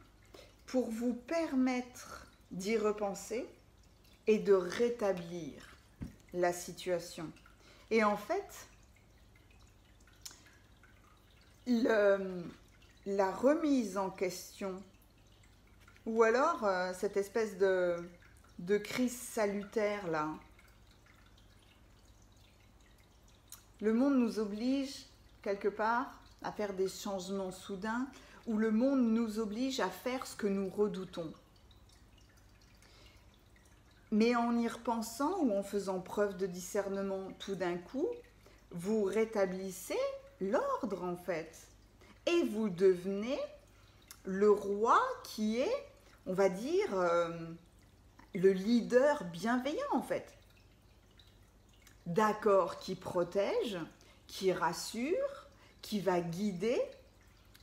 pour vous permettre d'y repenser et de rétablir la situation. Et en fait, la remise en question, ou alors cette espèce de crise salutaire là, le monde nous oblige quelque part à faire des changements soudains, ou le monde nous oblige à faire ce que nous redoutons. Mais en y repensant ou en faisant preuve de discernement tout d'un coup, vous rétablissez l'ordre en fait. Et vous devenez le roi qui est, on va dire, le leader bienveillant en fait. D'accord, qui protège, qui rassure, qui va guider,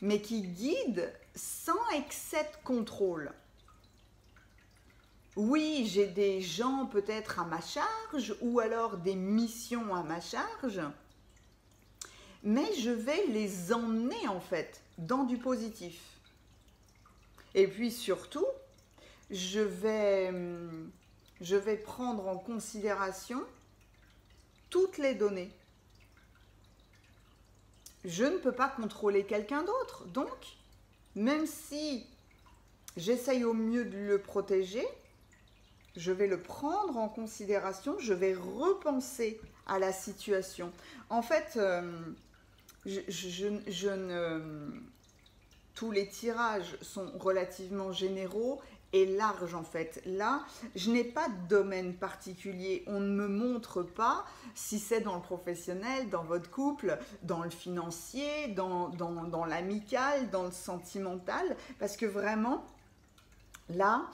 mais qui guide sans excès de contrôle. Oui, j'ai des gens peut-être à ma charge ou alors des missions à ma charge, mais je vais les emmener en fait dans du positif. Et puis surtout, je vais prendre en considération toutes les données. Je ne peux pas contrôler quelqu'un d'autre, donc même si j'essaye au mieux de le protéger, je vais le prendre en considération, je vais repenser à la situation. En fait, je tous les tirages sont relativement généraux et larges en fait. Là, je n'ai pas de domaine particulier. On ne me montre pas si c'est dans le professionnel, dans votre couple, dans le financier, dans l'amical, dans le sentimental. Parce que vraiment, là,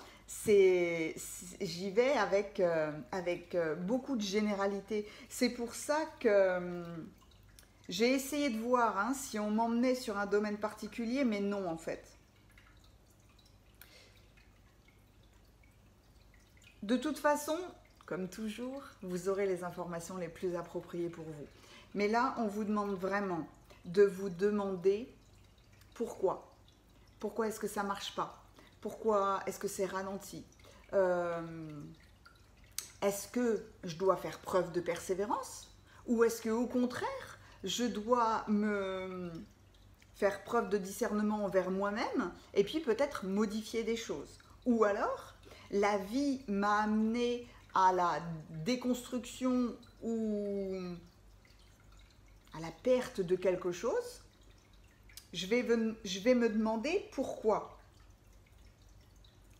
j'y vais avec beaucoup de généralité. C'est pour ça que j'ai essayé de voir hein, si on m'emmenait sur un domaine particulier, mais non en fait. De toute façon, comme toujours, vous aurez les informations les plus appropriées pour vous. Mais là, on vous demande vraiment de vous demander pourquoi. Pourquoi est-ce que ça ne marche pas? Pourquoi est-ce que c'est ralenti? Est-ce que je dois faire preuve de persévérance? Ou est-ce qu'au contraire, je dois me faire preuve de discernement envers moi-même et puis peut-être modifier des choses? Ou alors, la vie m'a amené à la déconstruction ou à la perte de quelque chose. Je vais me demander pourquoi.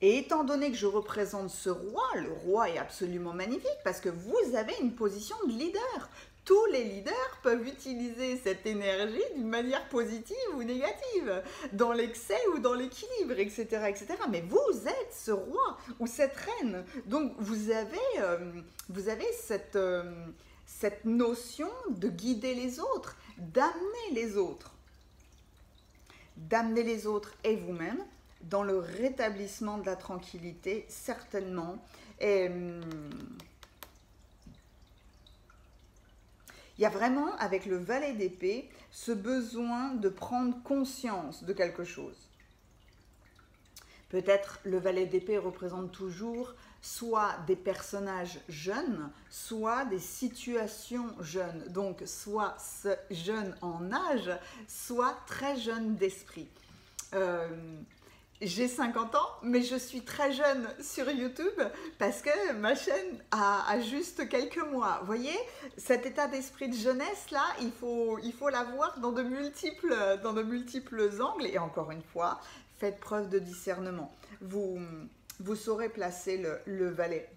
Et étant donné que je représente ce roi, le roi est absolument magnifique parce que vous avez une position de leader. Tous les leaders peuvent utiliser cette énergie d'une manière positive ou négative, dans l'excès ou dans l'équilibre, etc., etc. Mais vous êtes ce roi ou cette reine. Donc vous avez cette notion de guider les autres, d'amener les autres et vous-même dans le rétablissement de la tranquillité, certainement. Et il y a vraiment, avec le valet d'épée, ce besoin de prendre conscience de quelque chose. Peut-être le valet d'épée représente toujours soit des personnages jeunes, soit des situations jeunes. Donc, soit jeune en âge, soit très jeune d'esprit. J'ai 50 ans, mais je suis très jeune sur YouTube parce que ma chaîne a juste quelques mois. Vous voyez, cet état d'esprit de jeunesse là, il faut l'avoir dans de multiples angles. Et encore une fois, faites preuve de discernement. Vous saurez placer le valet.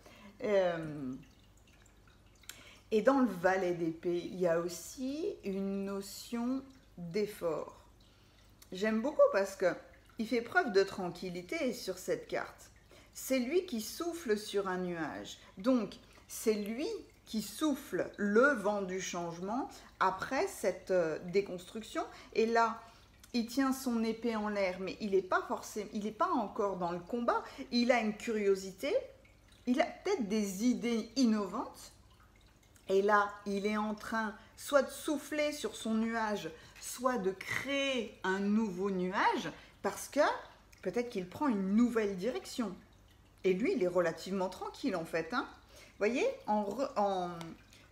Et dans le valet d'épée, il y a aussi une notion d'effort. J'aime beaucoup parce que il fait preuve de tranquillité sur cette carte. C'est lui qui souffle sur un nuage. Donc, c'est lui qui souffle le vent du changement après cette déconstruction. Et là, il tient son épée en l'air, mais il n'est pas encore dans le combat. Il a une curiosité, il a peut-être des idées innovantes. Et là, il est en train soit de souffler sur son nuage, soit de créer un nouveau nuage, parce que peut-être qu'il prend une nouvelle direction. Et lui, il est relativement tranquille en fait. Hein. Vous voyez,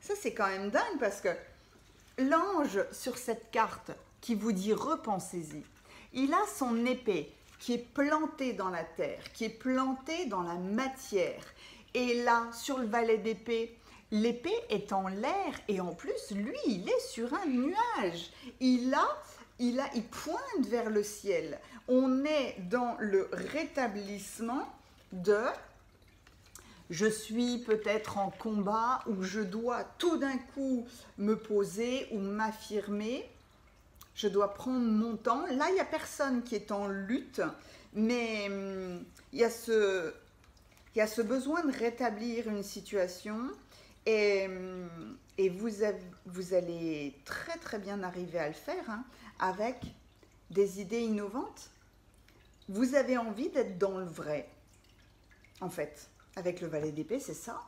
ça c'est quand même dingue parce que l'ange sur cette carte qui vous dit repensez-y, il a son épée qui est plantée dans la terre, qui est plantée dans la matière. Et là, sur le valet d'épée, l'épée est en l'air et en plus, lui, il est sur un nuage. Il pointe vers le ciel. On est dans le rétablissement de je suis peut-être en combat où je dois tout d'un coup me poser ou m'affirmer. Je dois prendre mon temps. Là, il n'y a personne qui est en lutte, mais il y a ce besoin de rétablir une situation et vous allez très très bien arriver à le faire hein, avec des idées innovantes. Vous avez envie d'être dans le vrai, en fait. Avec le valet d'épée, c'est ça.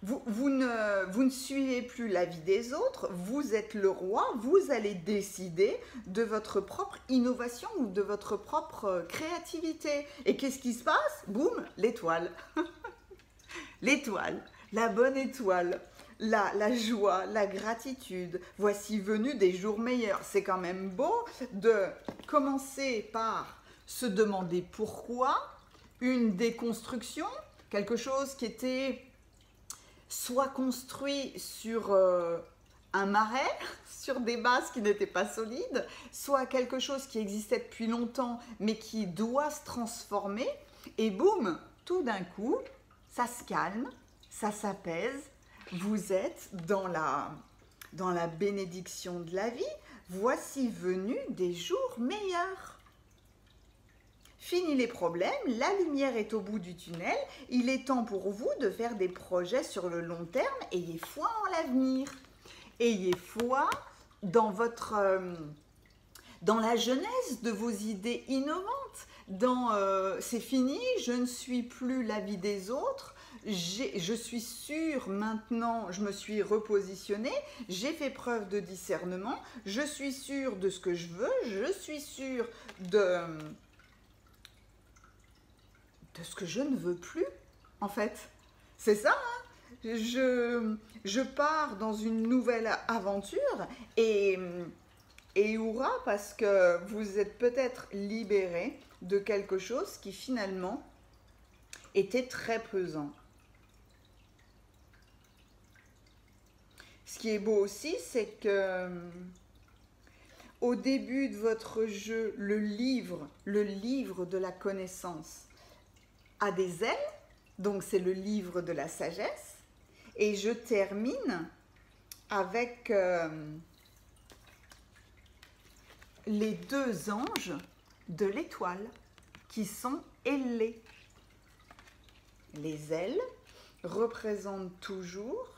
Vous ne suivez plus l'avis des autres, vous êtes le roi, vous allez décider de votre propre innovation ou de votre propre créativité. Et qu'est-ce qui se passe? Boum, l'étoile. L'étoile, la bonne étoile. La joie, la gratitude, voici venu des jours meilleurs. C'est quand même beau de commencer par se demander pourquoi, une déconstruction, quelque chose qui était soit construit sur un marais sur des bases qui n'étaient pas solides, soit quelque chose qui existait depuis longtemps mais qui doit se transformer, et boum, tout d'un coup, ça se calme, ça s'apaise, vous êtes dans la bénédiction de la vie. Voici venus des jours meilleurs. Fini les problèmes, la lumière est au bout du tunnel, il est temps pour vous de faire des projets sur le long terme. Ayez foi en l'avenir, ayez foi dans la genèse de vos idées innovantes. C'est fini, je ne suis plus l'avis des autres, je suis sûre maintenant, je me suis repositionnée, j'ai fait preuve de discernement, je suis sûre de ce que je veux, je suis sûre de ce que je ne veux plus, en fait. C'est ça, hein. Je pars dans une nouvelle aventure et hurrah, parce que vous êtes peut-être libéré de quelque chose qui finalement était très pesant. Ce qui est beau aussi, c'est que au début de votre jeu, le livre de la connaissance a des ailes, donc c'est le livre de la sagesse, et je termine avec les deux anges de l'étoile qui sont ailés. Les ailes représentent toujours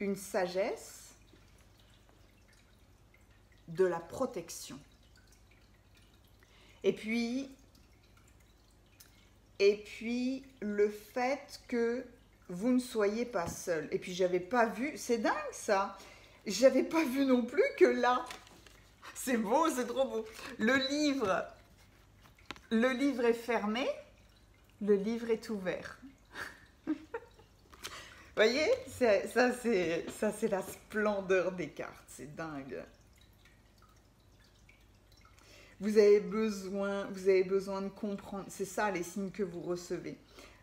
une sagesse de la protection. Et puis le fait que vous ne soyez pas seul. Et puis j'avais pas vu, c'est dingue ça, j'avais pas vu non plus que là, c'est beau, c'est trop beau. Le livre est fermé, le livre est ouvert. Vous voyez, ça c'est la splendeur des cartes, c'est dingue. Vous avez besoin de comprendre, c'est ça les signes que vous recevez.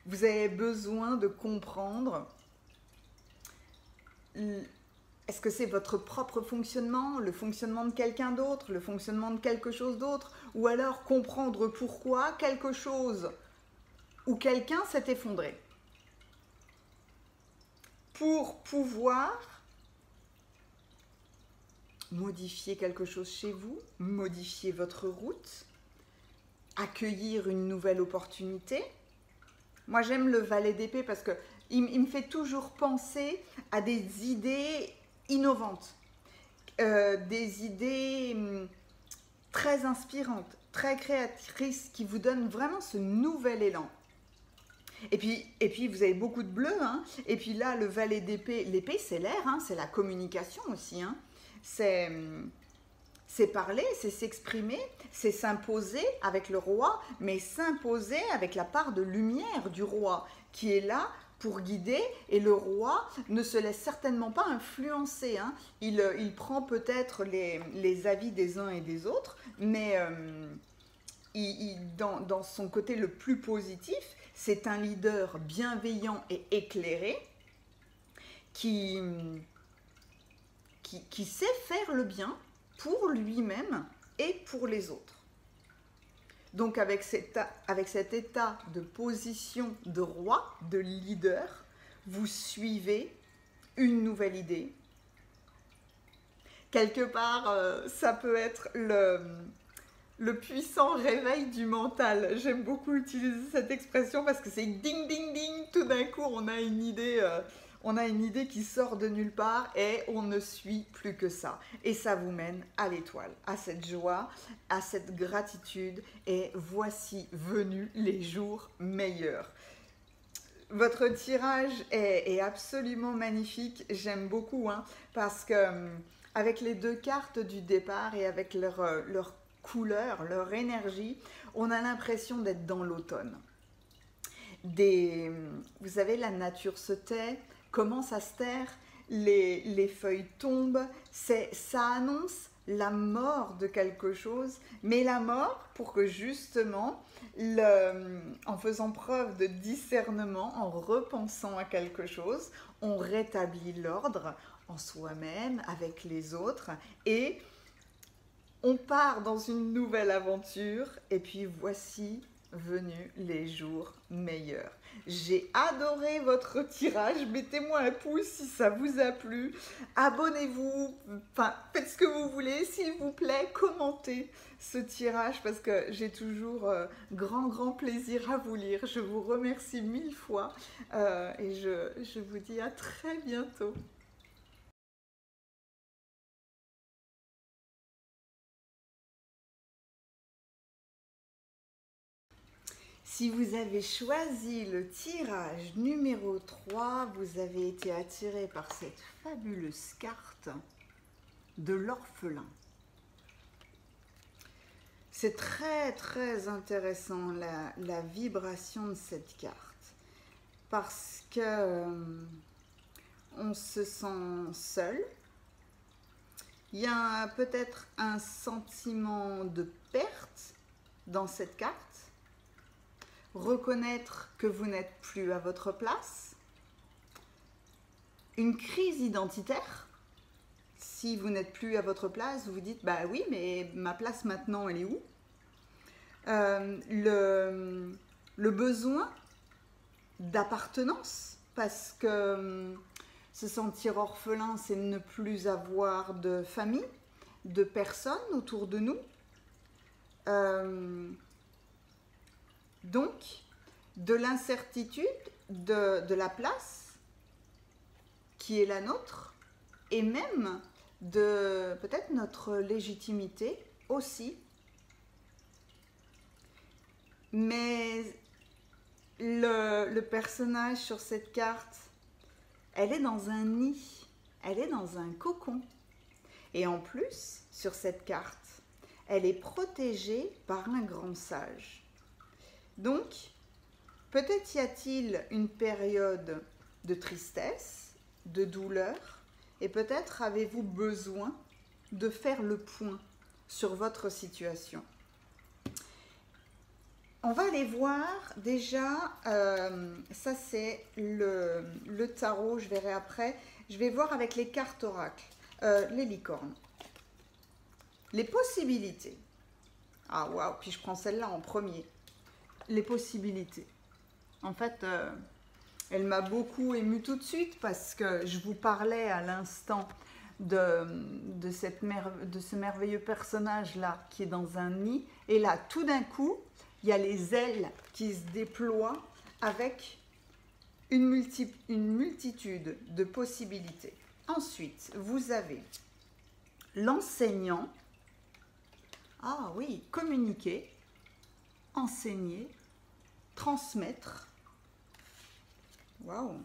Vous avez besoin de comprendre, est-ce que c'est votre propre fonctionnement, le fonctionnement de quelqu'un d'autre, le fonctionnement de quelque chose d'autre, ou alors comprendre pourquoi quelque chose ou quelqu'un s'est effondré. Pour pouvoir modifier quelque chose chez vous, modifier votre route, accueillir une nouvelle opportunité. Moi, j'aime le valet d'épée parce qu'il me fait toujours penser à des idées innovantes, des idées très inspirantes, très créatrices, qui vous donnent vraiment ce nouvel élan. Et puis vous avez beaucoup de bleu, hein. Et puis là, le valet d'épée, l'épée c'est l'air, hein, c'est la communication aussi, hein. C'est parler, c'est s'exprimer, c'est s'imposer avec le roi, mais s'imposer avec la part de lumière du roi qui est là pour guider, et le roi ne se laisse certainement pas influencer, hein. Il prend peut-être les avis des uns et des autres, mais dans son côté le plus positif, c'est un leader bienveillant et éclairé qui sait faire le bien pour lui-même et pour les autres. Donc avec cet état de position de roi, de leader, vous suivez une nouvelle idée. Quelque part, ça peut être le puissant réveil du mental. J'aime beaucoup utiliser cette expression parce que c'est ding ding ding, tout d'un coup on a une idée qui sort de nulle part et on ne suit plus que ça. Et ça vous mène à l'étoile, à cette joie, à cette gratitude, et voici venus les jours meilleurs. Votre tirage est absolument magnifique, j'aime beaucoup, hein, parce que avec les deux cartes du départ et avec leur couleur, leur énergie, on a l'impression d'être dans l'automne. Vous savez, la nature se tait, commence à se taire, les feuilles tombent, ça annonce la mort de quelque chose, mais la mort pour que justement, en faisant preuve de discernement, en repensant à quelque chose, on rétablit l'ordre en soi-même, avec les autres, et on part dans une nouvelle aventure, et puis voici venus les jours meilleurs. J'ai adoré votre tirage, mettez-moi un pouce si ça vous a plu, abonnez-vous, enfin faites ce que vous voulez, s'il vous plaît, commentez ce tirage parce que j'ai toujours grand plaisir à vous lire. Je vous remercie 1000 fois et je vous dis à très bientôt. Si vous avez choisi le tirage numéro 3, vous avez été attiré par cette fabuleuse carte de l'orphelin. C'est très intéressant la vibration de cette carte parce que on se sent seul. Il y a peut-être un sentiment de perte dans cette carte. Reconnaître que vous n'êtes plus à votre place, une crise identitaire. Si vous n'êtes plus à votre place, vous vous dites bah oui, mais ma place maintenant elle est où? Le besoin d'appartenance, parce que se sentir orphelin, c'est ne plus avoir de famille, de personnes autour de nous. Donc, de l'incertitude de la place qui est la nôtre et même de peut-être notre légitimité aussi. Mais le personnage sur cette carte, elle est dans un nid, elle est dans un cocon. Et en plus, sur cette carte, elle est protégée par un grand sage. Donc, peut-être y a-t-il une période de tristesse, de douleur, et peut-être avez-vous besoin de faire le point sur votre situation. On va aller voir déjà, ça c'est le tarot, je verrai après. Je vais voir avec les cartes oracles, les licornes. Les possibilités. Ah waouh, puis je prends celle-là en premier. Les possibilités. En fait, elle m'a beaucoup émue tout de suite parce que je vous parlais à l'instant de ce merveilleux personnage-là qui est dans un nid. Et là, tout d'un coup, il y a les ailes qui se déploient avec une multitude de possibilités. Ensuite, vous avez l'enseignant. Ah oui, communiquer, enseigner, transmettre. Waouh!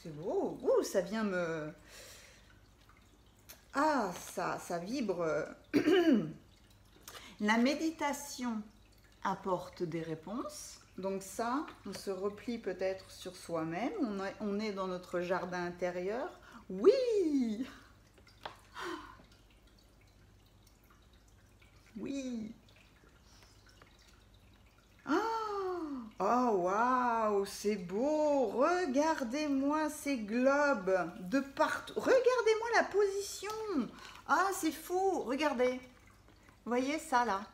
C'est beau. Ouh, ça vient me... Ah, ça vibre. La méditation apporte des réponses. Donc ça, on se replie peut-être sur soi-même. On est dans notre jardin intérieur. Oui! Oui! Oh, waouh, c'est beau! Regardez-moi ces globes de partout. Regardez-moi la position. Ah, c'est fou! Regardez. Vous voyez ça là?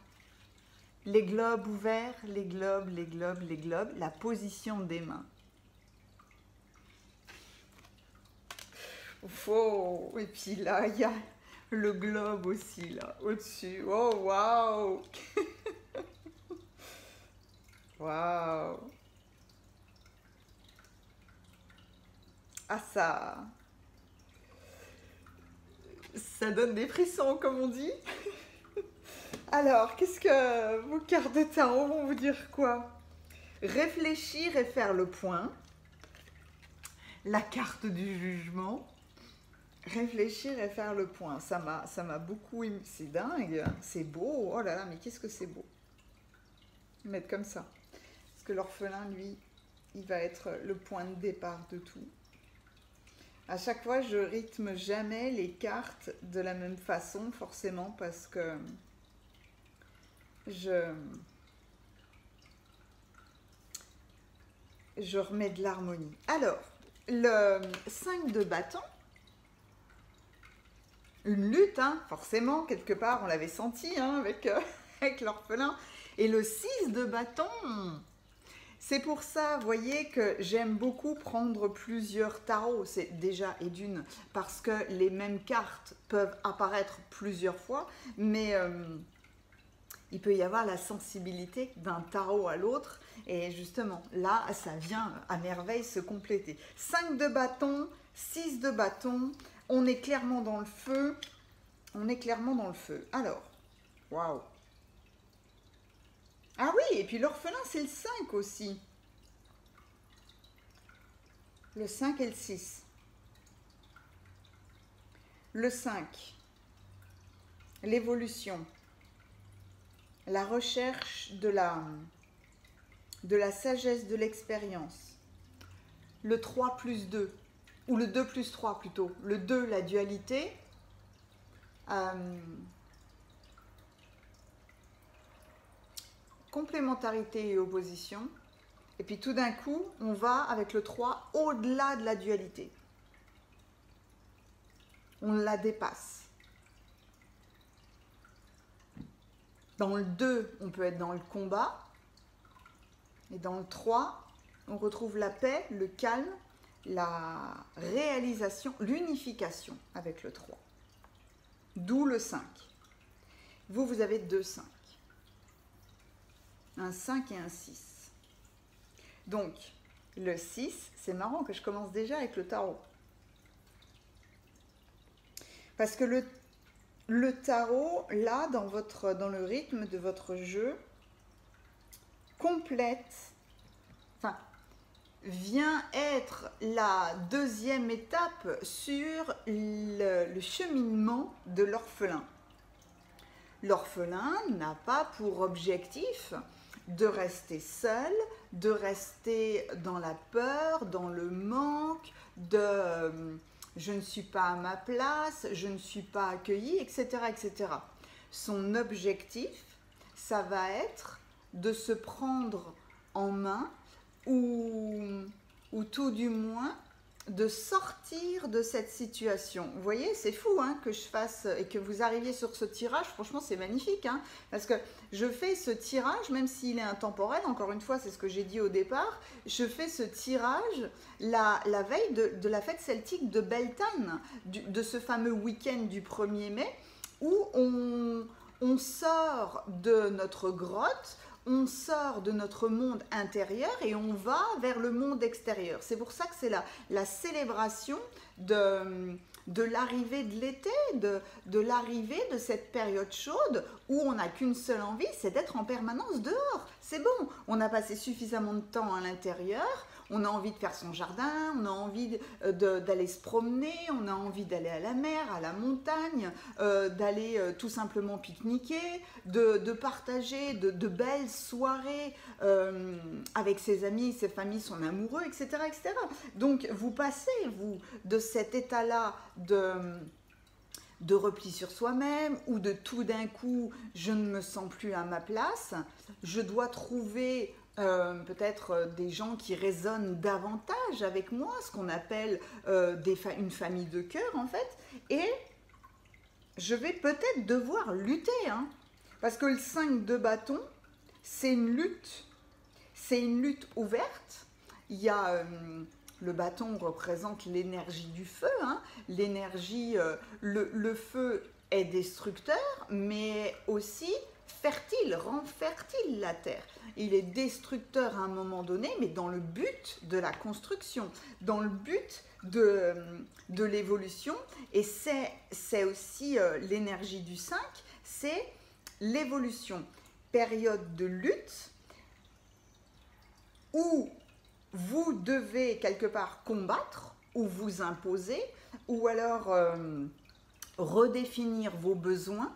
Les globes ouverts, les globes, la position des mains. Oh, et puis là, il y a le globe aussi là, au-dessus. Oh, waouh! Waouh! Ah, ça donne des frissons, comme on dit. Alors, qu'est-ce que vos cartes de tarot vont vous dire quoi? Réfléchir et faire le point. La carte du jugement. Réfléchir et faire le point. Ça m'a beaucoup... C'est dingue, c'est beau. Oh là là, mais qu'est-ce que c'est beau. Mettre comme ça. Parce que l'orphelin, lui, il va être le point de départ de tout. À chaque fois, je rythme jamais les cartes de la même façon, forcément, parce que je remets de l'harmonie. Alors, le 5 de bâton, une lutte, hein, forcément, quelque part, on l'avait senti hein, avec, avec l'orphelin. Et le 6 de bâton, c'est pour ça, vous voyez, que j'aime beaucoup prendre plusieurs tarots. C'est déjà et d'une, parce que les mêmes cartes peuvent apparaître plusieurs fois, mais il peut y avoir la sensibilité d'un tarot à l'autre. Et justement, là, ça vient à merveille se compléter. 5 de bâton, 6 de bâton, on est clairement dans le feu. On est clairement dans le feu. Alors, waouh! Ah oui, et puis l'orphelin, c'est le 5 aussi. Le 5 et le 6. Le 5, l'évolution, la recherche de la sagesse de l'expérience. Le 3 plus 2, ou le 2 plus 3 plutôt. Le 2, la dualité. Complémentarité et opposition. Et puis tout d'un coup, on va avec le 3 au-delà de la dualité. On la dépasse. Dans le 2, on peut être dans le combat. Et dans le 3, on retrouve la paix, le calme, la réalisation, l'unification avec le 3. D'où le 5. Vous, vous avez 2 5. Un 5 et un 6. Donc, le 6, c'est marrant que je commence déjà avec le tarot. Parce que le tarot, là, dans le rythme de votre jeu, complète, enfin, vient être la deuxième étape sur le cheminement de l'orphelin. L'orphelin n'a pas pour objectif de rester seul, de rester dans la peur, dans le manque, de je ne suis pas à ma place, je ne suis pas accueilli, etc., etc. Son objectif, ça va être de se prendre en main ou tout du moins de sortir de cette situation. Vous voyez, c'est fou hein, que je fasse et que vous arriviez sur ce tirage. Franchement, c'est magnifique hein, parce que je fais ce tirage, même s'il est intemporel, encore une fois, c'est ce que j'ai dit au départ, je fais ce tirage la veille de la fête celtique de Beltane, de ce fameux week-end du 1er mai, où on sort de notre grotte, on sort de notre monde intérieur et on va vers le monde extérieur. C'est pour ça que c'est la célébration de l'arrivée de l'été, de l'arrivée de cette période chaude où on n'a qu'une seule envie, c'est d'être en permanence dehors. C'est bon, on a passé suffisamment de temps à l'intérieur, on a envie de faire son jardin, on a envie d'aller se promener, on a envie d'aller à la mer, à la montagne, d'aller tout simplement pique-niquer, de partager de belles soirées avec ses amis, ses familles, son amoureux, etc., etc. Donc vous passez, vous, de cet état-là de repli sur soi-même ou de tout d'un coup, je ne me sens plus à ma place, je dois trouver peut-être des gens qui résonnent davantage avec moi, ce qu'on appelle une famille de cœur en fait, et je vais peut-être devoir lutter, hein, parce que le 5 de bâton, c'est une lutte ouverte. Il y a le bâton représente l'énergie du feu, hein, l'énergie, le feu est destructeur, mais aussi fertile, rend fertile la terre. Il est destructeur à un moment donné, mais dans le but de la construction, dans le but de l'évolution. Et c'est aussi l'énergie du 5, c'est l'évolution. Période de lutte où vous devez quelque part combattre ou vous imposer, ou alors redéfinir vos besoins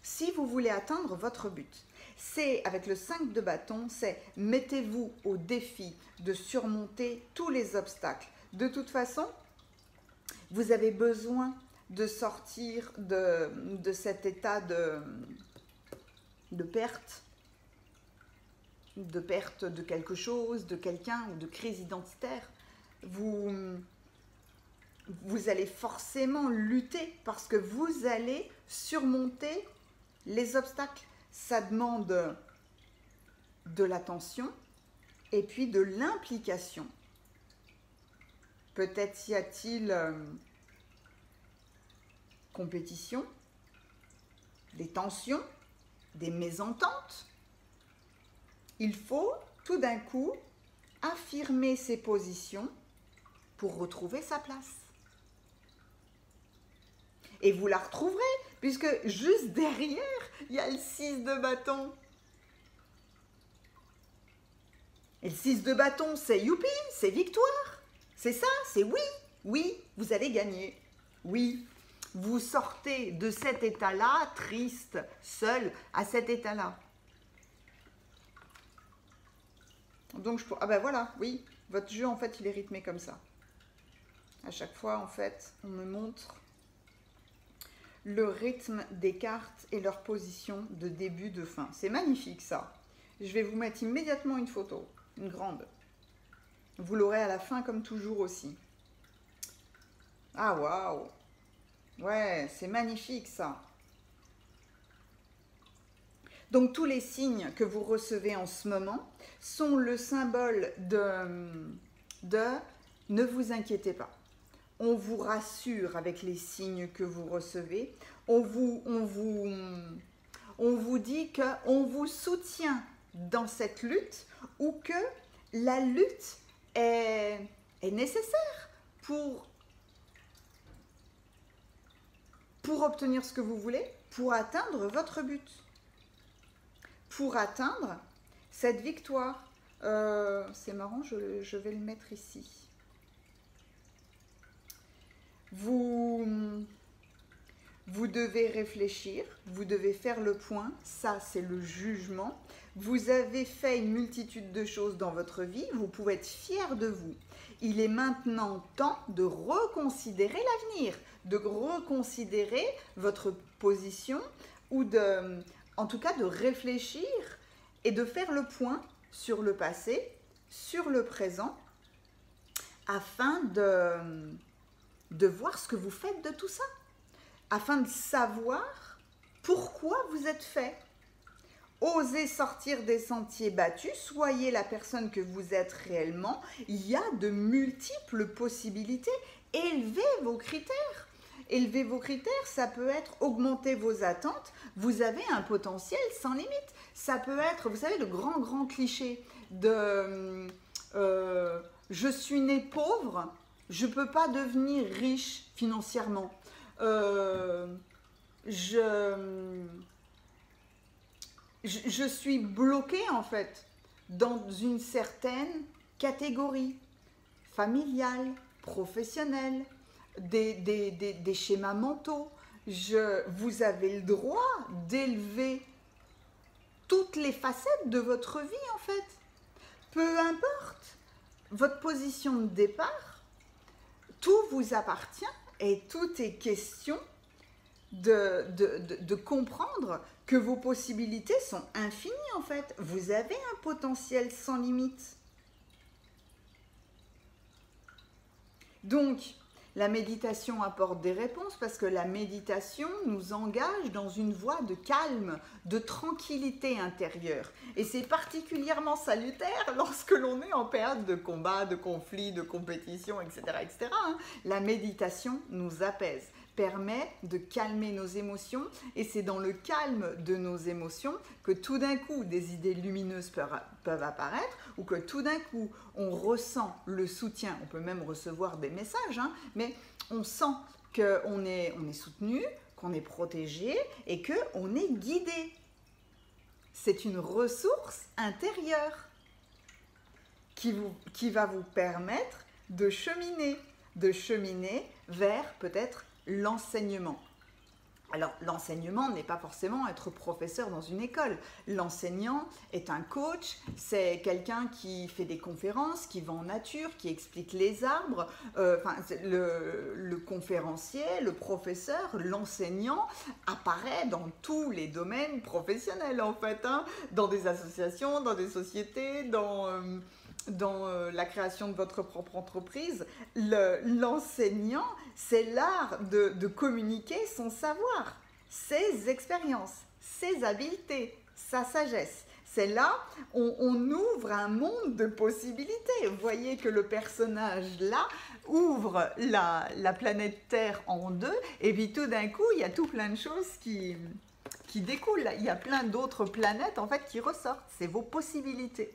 si vous voulez atteindre votre but. C'est avec le 5 de bâton, c'est mettez-vous au défi de surmonter tous les obstacles. De toute façon, vous avez besoin de sortir de cet état de perte, de perte de quelque chose, de quelqu'un ou de crise identitaire, vous allez forcément lutter parce que vous allez surmonter les obstacles. Ça demande de l'attention et puis de l'implication. Peut-être y a-t-il compétition, des tensions, des mésententes. Il faut tout d'un coup affirmer ses positions pour retrouver sa place. Et vous la retrouverez, puisque juste derrière, il y a le 6 de bâton. Et le 6 de bâton, c'est youpi, c'est victoire. C'est ça, c'est oui, oui, vous allez gagner. Oui, vous sortez de cet état-là, triste, seul, à cet état-là. Donc, ah ben voilà, oui, votre jeu, en fait, il est rythmé comme ça. À chaque fois, en fait, on me montre le rythme des cartes et leur position de début, de fin. C'est magnifique, ça. Je vais vous mettre immédiatement une photo, une grande. Vous l'aurez à la fin, comme toujours aussi. Ah, waouh! Ouais, c'est magnifique, ça. Donc, tous les signes que vous recevez en ce moment sont le symbole de ne vous inquiétez pas. On vous rassure avec les signes que vous recevez. On vous dit qu'on vous soutient dans cette lutte ou que la lutte est nécessaire pour obtenir ce que vous voulez, pour atteindre votre but, pour atteindre cette victoire. C'est marrant, je vais le mettre ici. Vous devez réfléchir, vous devez faire le point, ça c'est le jugement. Vous avez fait une multitude de choses dans votre vie, vous pouvez être fier de vous. Il est maintenant temps de reconsidérer l'avenir, de reconsidérer votre position ou en tout cas de réfléchir et de faire le point sur le passé, sur le présent, afin de voir ce que vous faites de tout ça, afin de savoir pourquoi vous êtes fait. Osez sortir des sentiers battus, soyez la personne que vous êtes réellement. Il y a de multiples possibilités. Élevez vos critères. Élevez vos critères, ça peut être augmenter vos attentes. Vous avez un potentiel sans limite. Ça peut être, vous savez, le grand cliché de je suis né pauvre, je ne peux pas devenir riche financièrement. Je suis bloquée en fait dans une certaine catégorie familiale, professionnelle, des schémas mentaux. Vous avez le droit d'élever toutes les facettes de votre vie en fait. Peu importe votre position de départ, tout vous appartient et tout est question de comprendre que vos possibilités sont infinies en fait. Vous avez un potentiel sans limite. Donc, la méditation apporte des réponses parce que la méditation nous engage dans une voie de calme, de tranquillité intérieure. Et c'est particulièrement salutaire lorsque l'on est en période de combat, de conflit, de compétition, etc. etc. La méditation nous apaise, permet de calmer nos émotions et c'est dans le calme de nos émotions que tout d'un coup des idées lumineuses peuvent apparaître ou que tout d'un coup on ressent le soutien, on peut même recevoir des messages, mais on sent qu'on est soutenu, qu'on est protégé et qu'on est guidé. C'est une ressource intérieure qui va vous permettre de cheminer vers peut-être l'enseignement. Alors, l'enseignement n'est pas forcément être professeur dans une école. L'enseignant est un coach, c'est quelqu'un qui fait des conférences, qui va en nature, qui explique les arbres. Le conférencier, le professeur, l'enseignant apparaît dans tous les domaines professionnels, en fait, hein, dans des associations, dans des sociétés, dans la création de votre propre entreprise. L'enseignant, c'est l'art de communiquer son savoir, ses expériences, ses habiletés, sa sagesse. C'est là, on ouvre un monde de possibilités. Vous voyez que le personnage là ouvre la planète Terre en deux, et puis tout d'un coup, il y a tout plein de choses qui découlent. Il y a plein d'autres planètes en fait qui ressortent. C'est vos possibilités.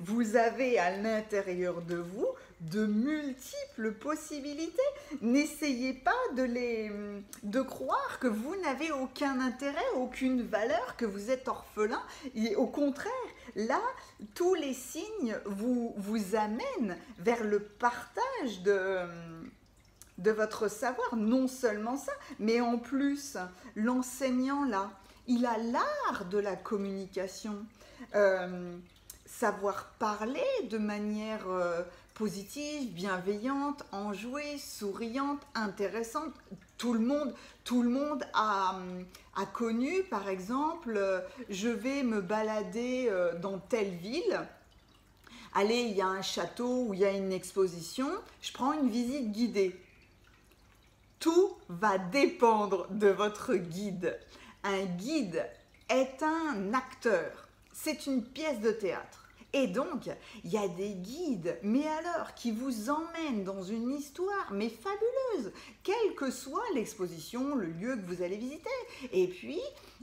Vous avez à l'intérieur de vous de multiples possibilités. N'essayez pas de croire que vous n'avez aucun intérêt, aucune valeur, que vous êtes orphelin. Et au contraire, là, tous les signes vous amènent vers le partage de votre savoir. Non seulement ça, mais en plus, l'enseignant là, il a l'art de la communication. Savoir parler de manière positive, bienveillante, enjouée, souriante, intéressante. Tout le monde a connu, par exemple, je vais me balader dans telle ville. Allez, il y a un château où il y a une exposition, je prends une visite guidée. Tout va dépendre de votre guide. Un guide est un acteur. C'est une pièce de théâtre. Et donc, il y a des guides, mais alors, qui vous emmènent dans une histoire, mais fabuleuse, quelle que soit l'exposition, le lieu que vous allez visiter. Et puis,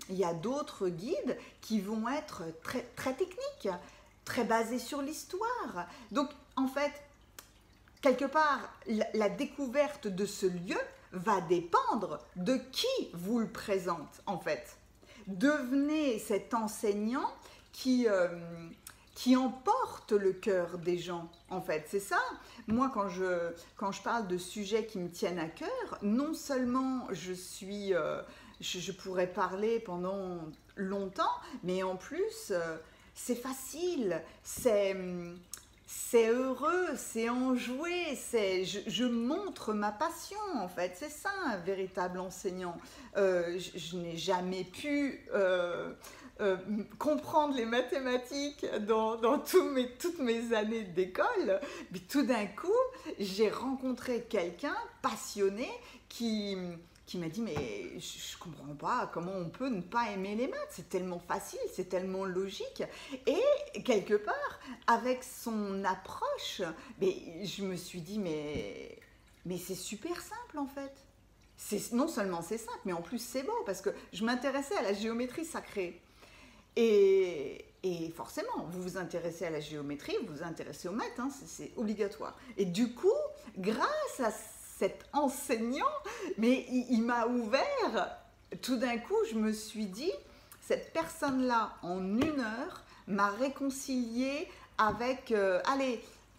il y a d'autres guides qui vont être très, très techniques, très basés sur l'histoire. Donc, en fait, quelque part, la découverte de ce lieu va dépendre de qui vous le présente, en fait. Devenez cet enseignant qui emporte le cœur des gens, en fait. C'est ça. Moi, quand je parle de sujets qui me tiennent à cœur, non seulement je pourrais parler pendant longtemps, mais en plus, c'est facile, c'est heureux, c'est enjoué, je montre ma passion, en fait. C'est ça, un véritable enseignant. Je n'ai jamais pu comprendre les mathématiques dans toutes mes années d'école, mais tout d'un coup, j'ai rencontré quelqu'un passionné qui m'a dit, mais je comprends pas comment on peut ne pas aimer les maths, c'est tellement facile, c'est tellement logique. Et quelque part, avec son approche, mais je me suis dit, mais c'est super simple en fait. Non seulement c'est simple, mais en plus c'est beau, parce que je m'intéressais à la géométrie sacrée. Et forcément, vous vous intéressez à la géométrie, vous vous intéressez aux maths, hein, c'est obligatoire. Et du coup, grâce à cet enseignant, mais il m'a ouvert, tout d'un coup, je me suis dit, cette personne-là, en 1 heure, m'a réconcilié avec,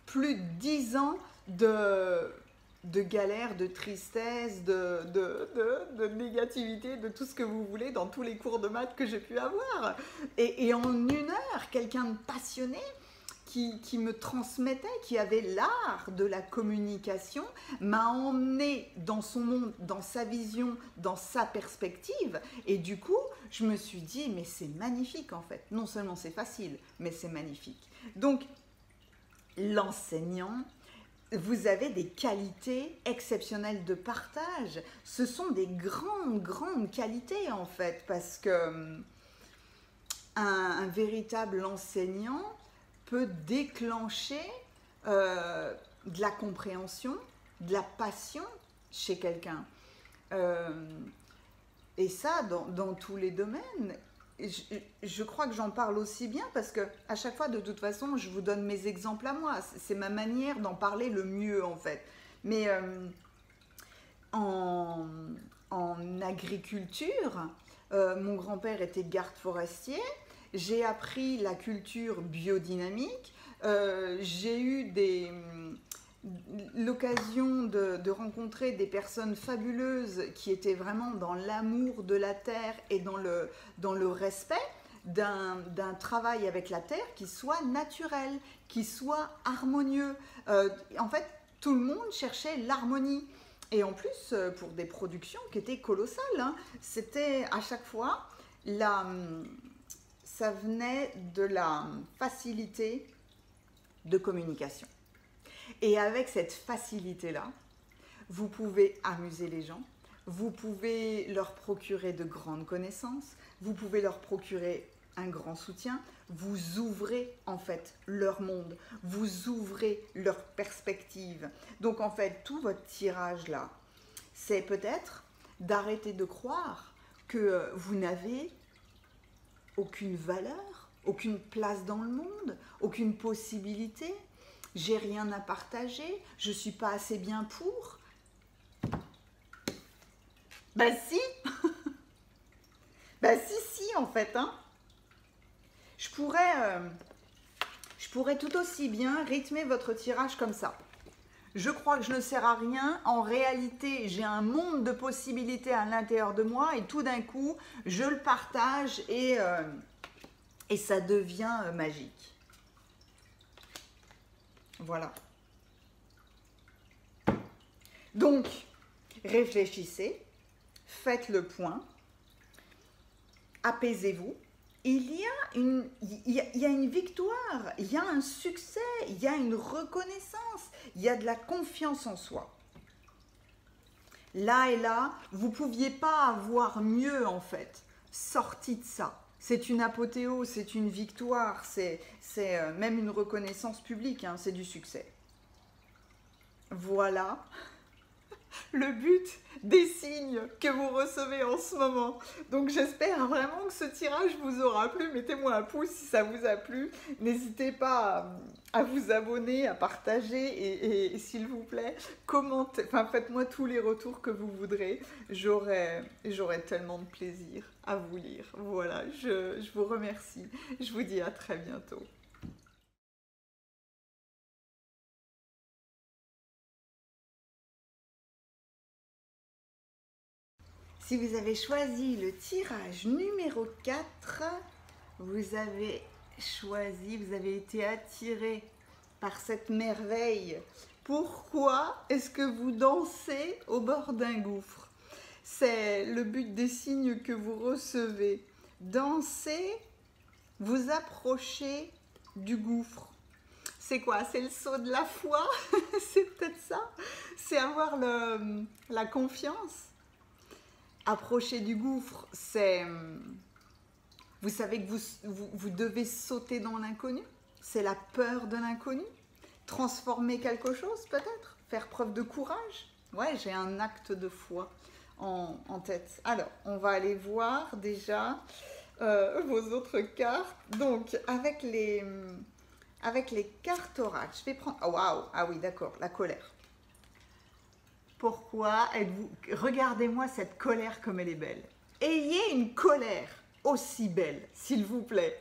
plus de 10 ans de galère, de tristesse, de négativité, de tout ce que vous voulez dans tous les cours de maths que j'ai pu avoir. Et en 1 heure, quelqu'un de passionné qui me transmettait, qui avait l'art de la communication, m'a emmené dans son monde, dans sa vision, dans sa perspective. Et du coup, je me suis dit, mais c'est magnifique en fait. Non seulement c'est facile, mais c'est magnifique. Donc, l'enseignant, vous avez des qualités exceptionnelles de partage. Ce sont des grandes qualités en fait, parce que un véritable enseignant peut déclencher de la compréhension, de la passion chez quelqu'un. Et ça, dans tous les domaines. Je crois que j'en parle aussi bien parce que à chaque fois, de toute façon, je vous donne mes exemples à moi. C'est ma manière d'en parler le mieux, en fait. Mais en agriculture, mon grand-père était garde forestier. J'ai appris la culture biodynamique. J'ai eu l'occasion de rencontrer des personnes fabuleuses qui étaient vraiment dans l'amour de la terre et dans le respect d'un travail avec la terre qui soit naturel, qui soit harmonieux. En fait, tout le monde cherchait l'harmonie. Et en plus, pour des productions qui étaient colossales, hein, c'était à chaque fois, ça venait de la facilité de communication. Et avec cette facilité-là, vous pouvez amuser les gens, vous pouvez leur procurer de grandes connaissances, vous pouvez leur procurer un grand soutien, vous ouvrez en fait leur monde, vous ouvrez leur perspective. Donc en fait, tout votre tirage là, c'est peut-être d'arrêter de croire que vous n'avez aucune valeur, aucune place dans le monde, aucune possibilité, j'ai rien à partager, je suis pas assez bien pour. Bah si Bah si en fait, hein. Je pourrais tout aussi bien rythmer votre tirage comme ça. Je crois que je ne sers à rien. En réalité, j'ai un monde de possibilités à l'intérieur de moi et tout d'un coup, je le partage et ça devient magique. Voilà. Donc, réfléchissez, faites le point, apaisez-vous. Il y a une victoire, il y a un succès, il y a une reconnaissance, il y a de la confiance en soi. Là et là, vous ne pouviez pas avoir mieux en fait, sorti de ça. C'est une apothéose, c'est une victoire, c'est même une reconnaissance publique, hein, c'est du succès. Voilà le but des signes que vous recevez en ce moment. Donc j'espère vraiment que ce tirage vous aura plu. Mettez-moi un pouce si ça vous a plu. N'hésitez pas à vous abonner, à partager et s'il vous plaît, commentez, enfin faites-moi tous les retours que vous voudrez. J'aurai tellement de plaisir à vous lire. Voilà, je vous remercie. Je vous dis à très bientôt. Si vous avez choisi le tirage numéro 4, vous avez été attiré par cette merveille. Pourquoi est-ce que vous dansez au bord d'un gouffre? C'est le but des signes que vous recevez. Dansez, vous approchez du gouffre. C'est quoi? C'est le saut de la foi? C'est peut-être ça? C'est avoir la confiance? Approcher du gouffre, c'est... Vous savez que vous devez sauter dans l'inconnu. C'est la peur de l'inconnu. Transformer quelque chose, peut-être. Faire preuve de courage. Ouais, j'ai un acte de foi en tête. Alors, on va aller voir déjà vos autres cartes. Donc, avec les cartes oracle, je vais prendre... Oh, waouh! Ah oui, d'accord, la colère. Pourquoi êtes-vous... Regardez-moi cette colère comme elle est belle. Ayez une colère aussi belle, s'il vous plaît.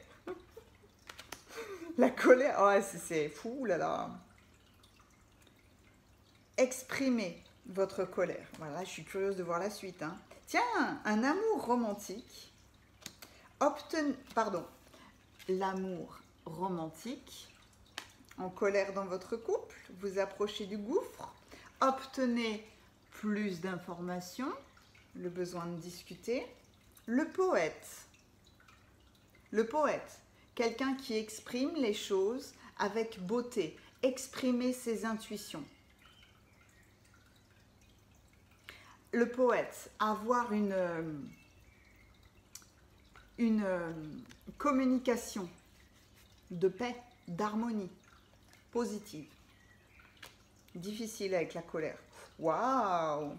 La colère, oh, c'est fou, là là. Exprimez votre colère. Voilà, je suis curieuse de voir la suite. Hein. Tiens, un amour romantique. L'amour romantique. En colère dans votre couple. Vous approchez du gouffre. Obtenez plus d'informations, le besoin de discuter. Le poète, quelqu'un qui exprime les choses avec beauté, exprimer ses intuitions. Le poète, avoir une communication de paix, d'harmonie, positive. Difficile avec la colère. Waouh!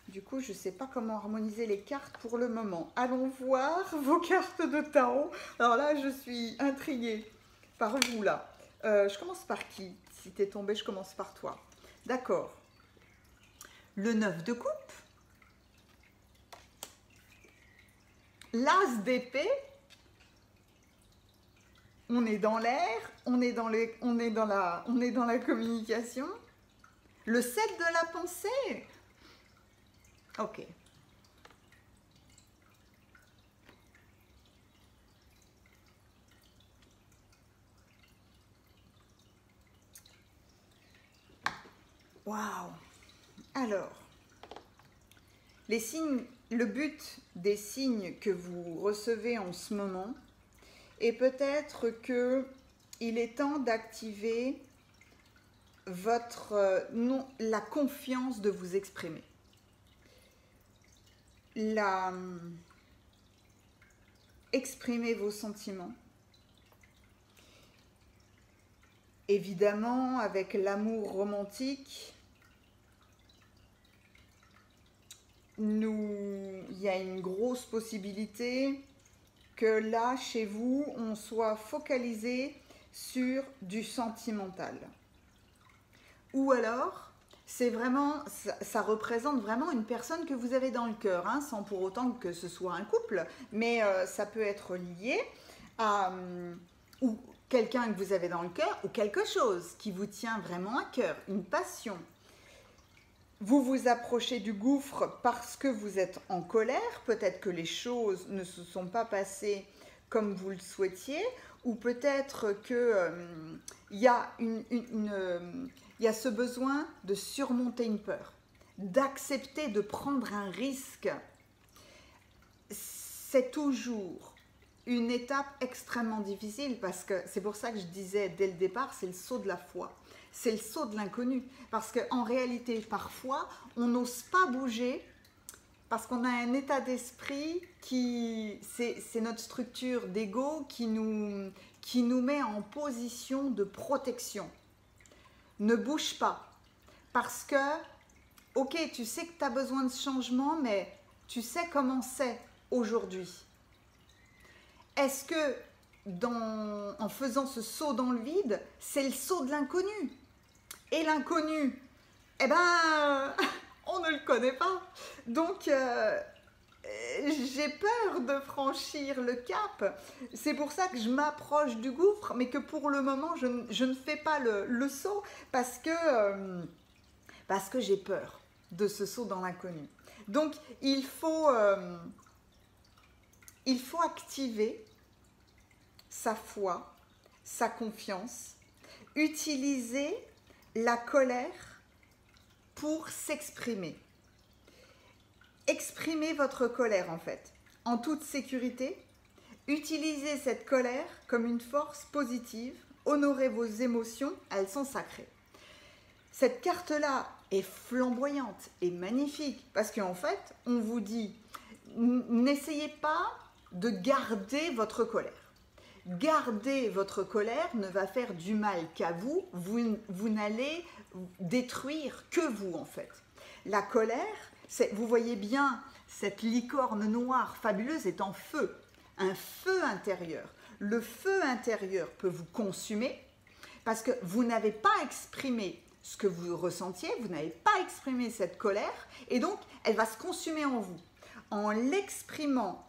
Du coup, je ne sais pas comment harmoniser les cartes pour le moment. Allons voir vos cartes de tarot. Alors là, je suis intriguée par vous, là. Je commence par qui? Si tu es tombé, je commence par toi. D'accord. Le 9 de coupe. L'as d'épée. On est dans l'air, on est dans la communication. Le 7 de la pensée. Ok. Waouh. Alors, les signes, le but des signes que vous recevez en ce moment est peut-être que il est temps d'activer votre non, la confiance de vous exprimer. Exprimer vos sentiments. Évidemment, avec l'amour romantique, il y a une grosse possibilité que là, chez vous, on soit focalisé sur du sentimental. Ou alors, c'est vraiment, ça représente vraiment une personne que vous avez dans le cœur, hein, sans pour autant que ce soit un couple, mais ça peut être lié à ou quelqu'un que vous avez dans le cœur, ou quelque chose qui vous tient vraiment à cœur, une passion. Vous vous approchez du gouffre parce que vous êtes en colère, peut-être que les choses ne se sont pas passées comme vous le souhaitiez, ou peut-être que y a il y a ce besoin de surmonter une peur, d'accepter de prendre un risque. C'est toujours une étape extrêmement difficile parce que c'est pour ça que je disais dès le départ, c'est le saut de la foi. C'est le saut de l'inconnu. Parce qu'en réalité, parfois, on n'ose pas bouger parce qu'on a un état d'esprit c'est notre structure d'ego qui nous met en position de protection. Ne bouge pas. Parce que, ok, tu sais que tu as besoin de changement, mais tu sais comment c'est aujourd'hui. Est-ce que en faisant ce saut dans le vide, c'est le saut de l'inconnu? Et l'inconnu, eh ben, on ne le connaît pas. Donc, j'ai peur de franchir le cap. C'est pour ça que je m'approche du gouffre, mais que pour le moment, je ne fais pas le saut parce que j'ai peur de ce saut dans l'inconnu. Donc, il faut activer sa foi, sa confiance, utiliser la colère pour s'exprimer. Exprimez votre colère en fait, en toute sécurité. Utilisez cette colère comme une force positive. Honorez vos émotions, elles sont sacrées. Cette carte-là est flamboyante et magnifique parce qu'en fait, on vous dit, n'essayez pas de garder votre colère. Garder votre colère ne va faire du mal qu'à vous. Vous n'allez détruire que vous en fait. La colère, vous voyez bien, cette licorne noire fabuleuse est en feu, un feu intérieur. Le feu intérieur peut vous consumer parce que vous n'avez pas exprimé ce que vous ressentiez, vous n'avez pas exprimé cette colère et donc elle va se consumer en vous. En l'exprimant,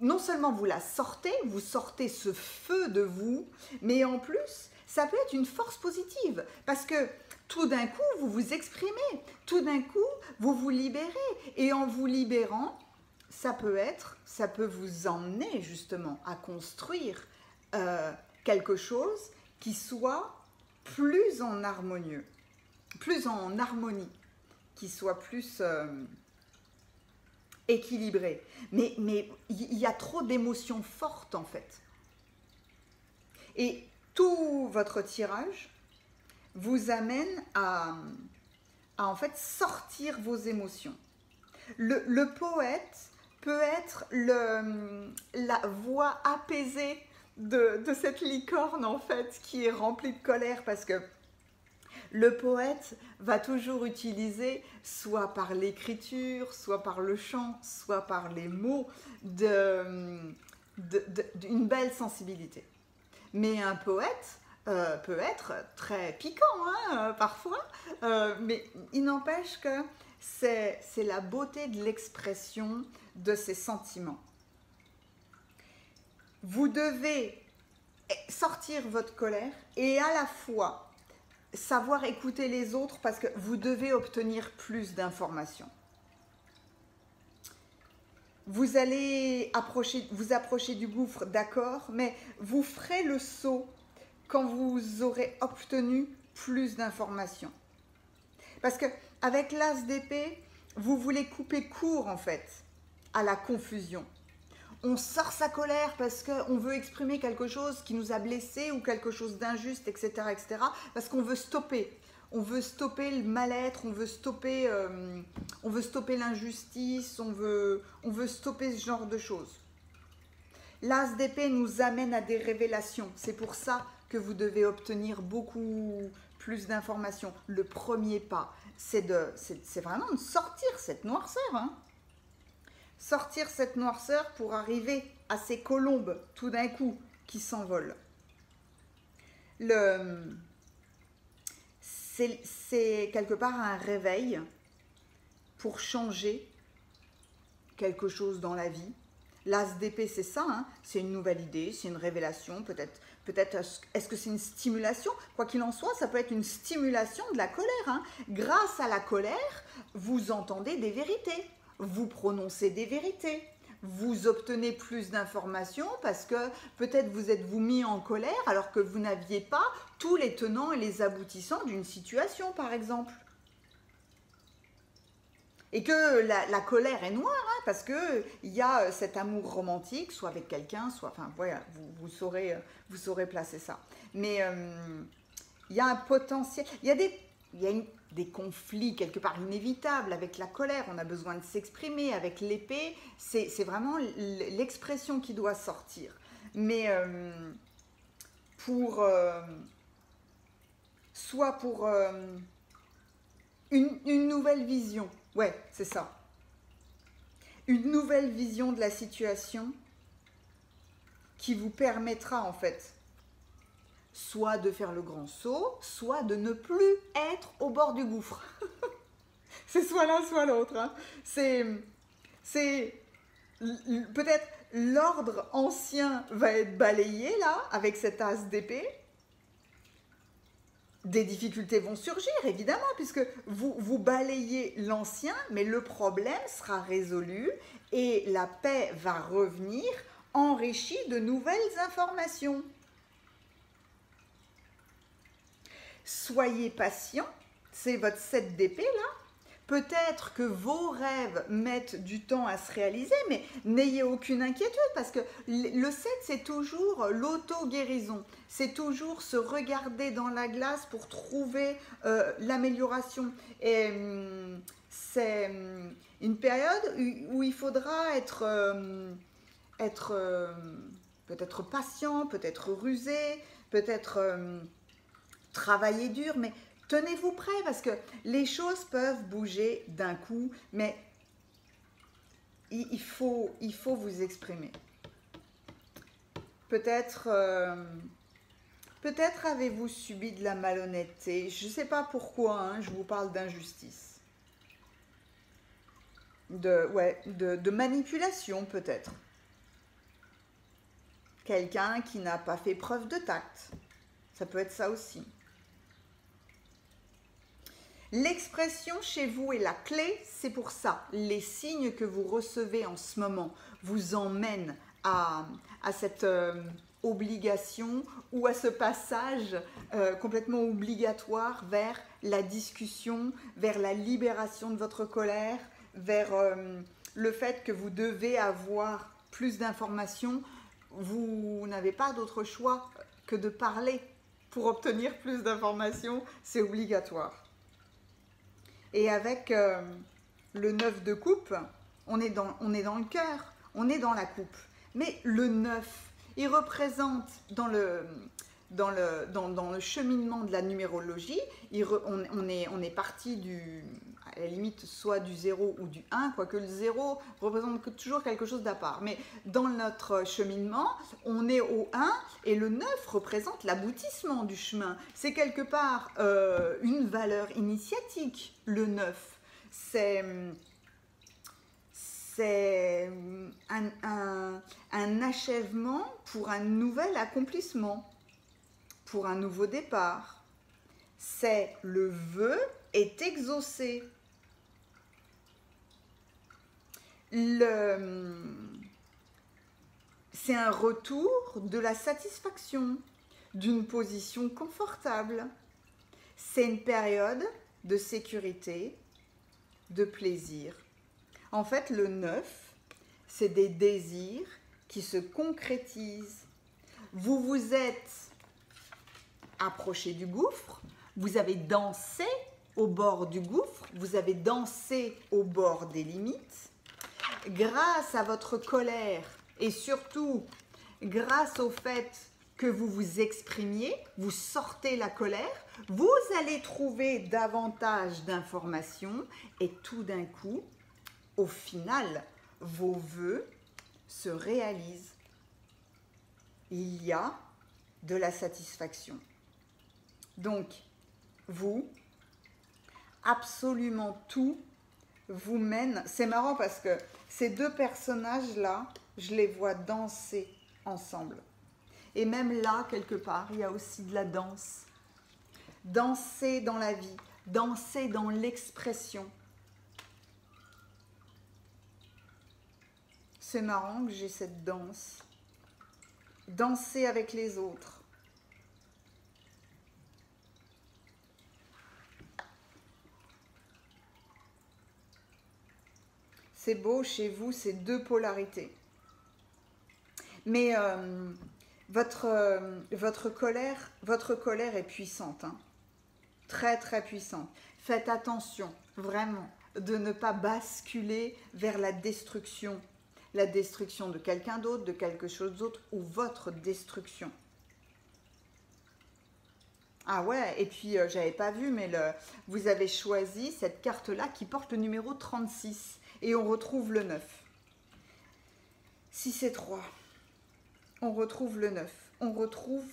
non seulement vous la sortez, vous sortez ce feu de vous, mais en plus, ça peut être une force positive parce que tout d'un coup, vous vous exprimez, tout d'un coup, vous vous libérez. Et en vous libérant, ça peut vous emmener justement à construire quelque chose qui soit plus en harmonie, qui soit plus équilibré. Mais il y a trop d'émotions fortes en fait. Et tout votre tirage vous amène à en fait sortir vos émotions. Le poète peut être la voix apaisée de cette licorne en fait qui est remplie de colère parce que le poète va toujours utiliser, soit par l'écriture, soit par le chant, soit par les mots, d'une belle sensibilité. Mais un poète peut être très piquant parfois, mais il n'empêche que c'est la beauté de l'expression de ses sentiments. Vous devez sortir votre colère et à la fois savoir écouter les autres parce que vous devez obtenir plus d'informations. Vous allez vous approcher du gouffre, d'accord, mais vous ferez le saut quand vous aurez obtenu plus d'informations. Parce que avec l'as d'épée, vous voulez couper court en fait à la confusion. On sort sa colère parce qu'on veut exprimer quelque chose qui nous a blessés ou quelque chose d'injuste, etc., etc. Parce qu'on veut stopper. On veut stopper le mal-être, on veut stopper l'injustice, on veut stopper ce genre de choses. L'as d'épée nous amène à des révélations. C'est pour ça que vous devez obtenir beaucoup plus d'informations. Le premier pas, c'est vraiment de sortir cette noirceur. Hein. Sortir cette noirceur pour arriver à ces colombes tout d'un coup qui s'envolent. C'est quelque part un réveil pour changer quelque chose dans la vie. L'as d'épée, c'est ça, hein, c'est une nouvelle idée, c'est une révélation, peut-être est-ce que c'est une stimulation? Quoi qu'il en soit, ça peut être une stimulation de la colère. Hein. Grâce à la colère, vous entendez des vérités, vous prononcez des vérités, vous obtenez plus d'informations parce que peut-être vous êtes-vous mis en colère alors que vous n'aviez pas tous les tenants et les aboutissants d'une situation, par exemple. Et que la colère est noire, hein, parce qu'il y a cet amour romantique, soit avec quelqu'un, soit... Enfin, voilà, vous saurez placer ça. Mais il y a un potentiel... Il y a des conflits quelque part inévitables avec la colère. On a besoin de s'exprimer. Avec l'épée, c'est vraiment l'expression qui doit sortir. Mais soit pour une nouvelle vision. Ouais, c'est ça. Une nouvelle vision de la situation qui vous permettra en fait soit de faire le grand saut, soit de ne plus être au bord du gouffre. C'est soit l'un, soit l'autre. Hein. C'est peut-être l'ordre ancien va être balayé là, avec cet as d'épée. Des difficultés vont surgir, évidemment, puisque vous balayez l'ancien, mais le problème sera résolu et la paix va revenir enrichie de nouvelles informations. Soyez patient, c'est votre 7 d'épée là. Peut-être que vos rêves mettent du temps à se réaliser, mais n'ayez aucune inquiétude parce que le 7, c'est toujours l'auto-guérison. C'est toujours se regarder dans la glace pour trouver l'amélioration. Et c'est une période où il faudra être peut-être patient, peut-être rusé, peut-être travailler dur, mais tenez-vous prêt parce que les choses peuvent bouger d'un coup, mais il faut vous exprimer. Peut-être avez-vous subi de la malhonnêteté, je ne sais pas pourquoi, hein, je vous parle d'injustice. De manipulation peut-être. Quelqu'un qui n'a pas fait preuve de tact, ça peut être ça aussi. L'expression chez vous est la clé, c'est pour ça. Les signes que vous recevez en ce moment vous emmènent à cette obligation ou à ce passage complètement obligatoire vers la discussion, vers la libération de votre colère, vers le fait que vous devez avoir plus d'informations. Vous n'avez pas d'autre choix que de parler pour obtenir plus d'informations, c'est obligatoire. Et avec le 9 de coupe, on est dans le cœur, on est dans la coupe. Mais le 9, il représente dans le cheminement de la numérologie, on est parti à la limite soit du 0 ou du 1, quoique le 0 représente toujours quelque chose d'à part. Mais dans notre cheminement, on est au 1 et le 9 représente l'aboutissement du chemin. C'est quelque part une valeur initiatique, le 9. C'est un achèvement pour un nouvel accomplissement, pour un nouveau départ. c'est le vœu est exaucé. C'est un retour de la satisfaction, d'une position confortable. C'est une période de sécurité, de plaisir. En fait, le 9, c'est des désirs qui se concrétisent. Vous vous êtes approché du gouffre, vous avez dansé au bord du gouffre, vous avez dansé au bord des limites. Grâce à votre colère et surtout grâce au fait que vous vous exprimiez, vous sortez la colère, vous allez trouver davantage d'informations et tout d'un coup, au final, vos vœux se réalisent. Il y a de la satisfaction. Donc, vous, absolument tout vous mène. C'est marrant parce que ces deux personnages-là, je les vois danser ensemble. Et même là, quelque part, il y a aussi de la danse. Danser dans la vie, danser dans l'expression. C'est marrant que j'ai cette danse. Danser avec les autres. C'est beau chez vous, ces deux polarités. Mais votre colère est puissante, hein. Très très puissante. Faites attention, vraiment, de ne pas basculer vers la destruction de quelqu'un d'autre, de quelque chose d'autre, ou votre destruction. Ah ouais, et puis j'avais pas vu, mais vous avez choisi cette carte-là qui porte le numéro 36, et on retrouve le 9. 6 et 3. On retrouve le 9, on retrouve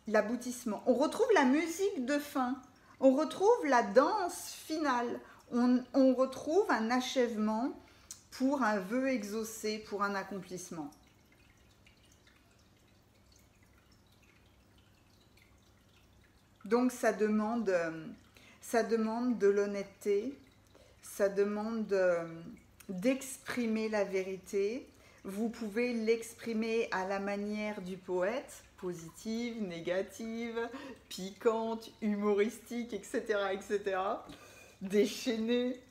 l'aboutissement, on retrouve la musique de fin, on retrouve la danse finale, on retrouve un achèvement pour un vœu exaucé, pour un accomplissement. Donc ça demande de l'honnêteté, ça demande d'exprimer la vérité. Vous pouvez l'exprimer à la manière du poète, positive, négative, piquante, humoristique, etc., etc., déchaînée.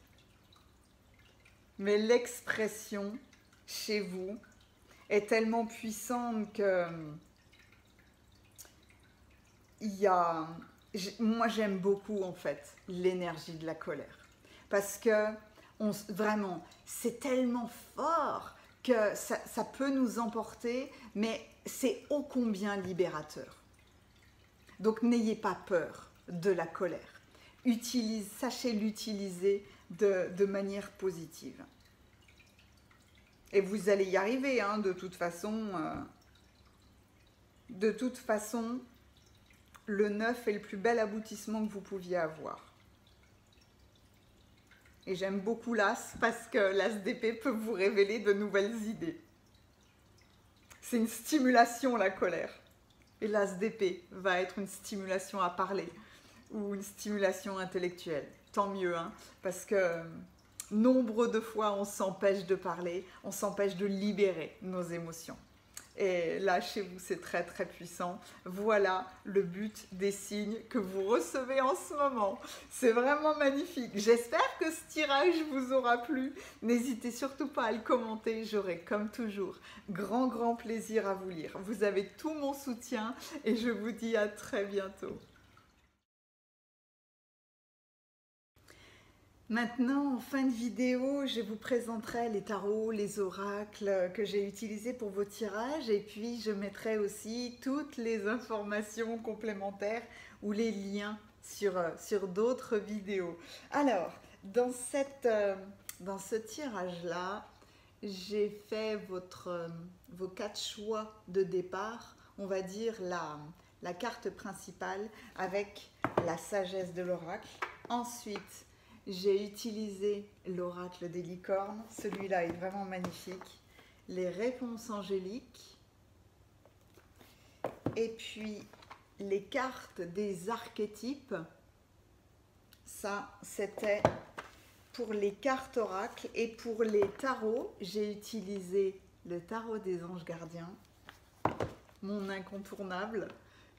Mais l'expression chez vous est tellement puissante que moi j'aime beaucoup en fait l'énergie de la colère. Parce que vraiment, c'est tellement fort que ça peut nous emporter, mais c'est ô combien libérateur. Donc n'ayez pas peur de la colère. Sachez l'utiliser de manière positive. Et vous allez y arriver, hein, de toute façon. De toute façon, le 9 est le plus bel aboutissement que vous pouviez avoir. Et j'aime beaucoup l'As parce que l'As d'épée peut vous révéler de nouvelles idées. C'est une stimulation, la colère. Et l'As d'épée va être une stimulation à parler ou une stimulation intellectuelle. Tant mieux, hein, parce que nombre de fois on s'empêche de parler, on s'empêche de libérer nos émotions. Et là, chez vous, c'est très très puissant. Voilà le but des signes que vous recevez en ce moment. C'est vraiment magnifique. J'espère que ce tirage vous aura plu. N'hésitez surtout pas à le commenter. J'aurai, comme toujours, grand plaisir à vous lire. Vous avez tout mon soutien et je vous dis à très bientôt. Maintenant, en fin de vidéo, je vous présenterai les tarots, les oracles que j'ai utilisés pour vos tirages et puis je mettrai aussi toutes les informations complémentaires ou les liens sur d'autres vidéos. Alors, dans ce tirage-là, j'ai fait vos 4 choix de départ, on va dire la carte principale avec la sagesse de l'oracle. Ensuite, j'ai utilisé l'oracle des licornes, celui-là est vraiment magnifique, les réponses angéliques, et puis les cartes des archétypes. Ça, c'était pour les cartes oracles. Et pour les tarots, j'ai utilisé le tarot des anges gardiens, mon incontournable,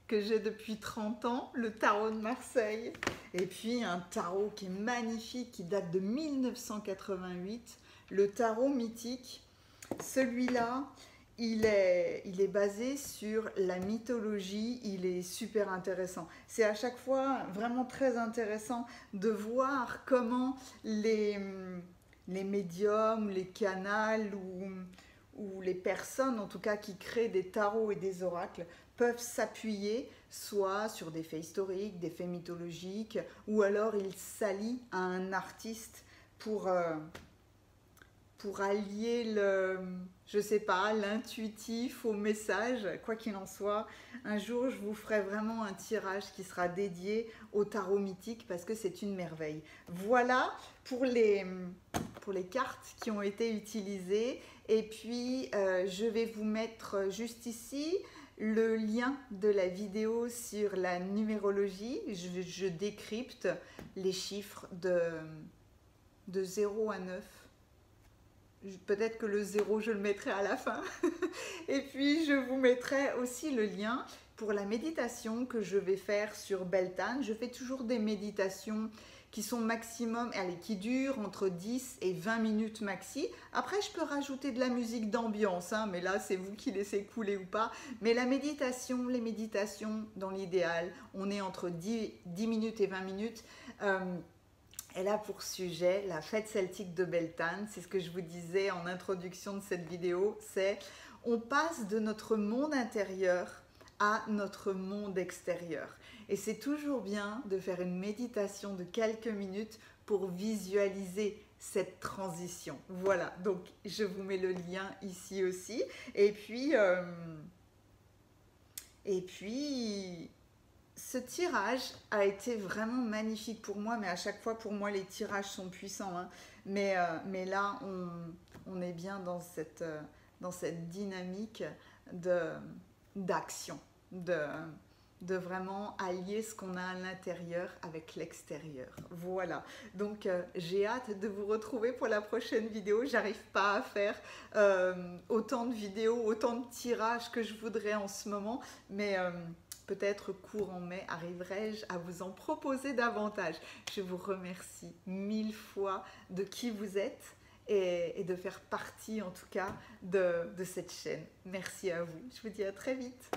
que j'ai depuis 30 ans, le tarot de Marseille. Et puis un tarot qui est magnifique, qui date de 1988, le tarot mythique. Celui-là, il est basé sur la mythologie, il est super intéressant. C'est à chaque fois vraiment très intéressant de voir comment les médiums, les canals ou les personnes en tout cas qui créent des tarots et des oracles peuvent s'appuyer soit sur des faits historiques, des faits mythologiques, ou alors ils s'allient à un artiste pour allier je sais pas, l'intuitif au message. Quoi qu'il en soit, un jour je vous ferai vraiment un tirage qui sera dédié au tarot mythique parce que c'est une merveille. Voilà pour les cartes qui ont été utilisées. Et puis je vais vous mettre juste ici le lien de la vidéo sur la numérologie. Je décrypte les chiffres de 0 à 9. Peut-être que le 0, je le mettrai à la fin. Et puis, je vous mettrai aussi le lien pour la méditation que je vais faire sur Beltane. Je fais toujours des méditations qui sont maximum, allez, qui durent entre 10 et 20 minutes maxi. Après, je peux rajouter de la musique d'ambiance, hein, mais là, c'est vous qui laissez couler ou pas. Mais la méditation, les méditations, dans l'idéal, on est entre 10 minutes et 20 minutes. Elle a pour sujet la fête celtique de Beltane. C'est ce que je vous disais en introduction de cette vidéo. C'est on passe de notre monde intérieur à notre monde extérieur. Et c'est toujours bien de faire une méditation de quelques minutes pour visualiser cette transition. Voilà, donc je vous mets le lien ici aussi. Et puis ce tirage a été vraiment magnifique pour moi, mais à chaque fois pour moi les tirages sont puissants, hein. Mais là on est bien dans cette dynamique d'action, de vraiment allier ce qu'on a à l'intérieur avec l'extérieur. Voilà, donc j'ai hâte de vous retrouver pour la prochaine vidéo. J'arrive pas à faire autant de vidéos, autant de tirages que je voudrais en ce moment, mais peut-être courant mai, arriverai-je à vous en proposer davantage. Je vous remercie 1000 fois de qui vous êtes et de faire partie en tout cas de cette chaîne. Merci à vous. Je vous dis à très vite.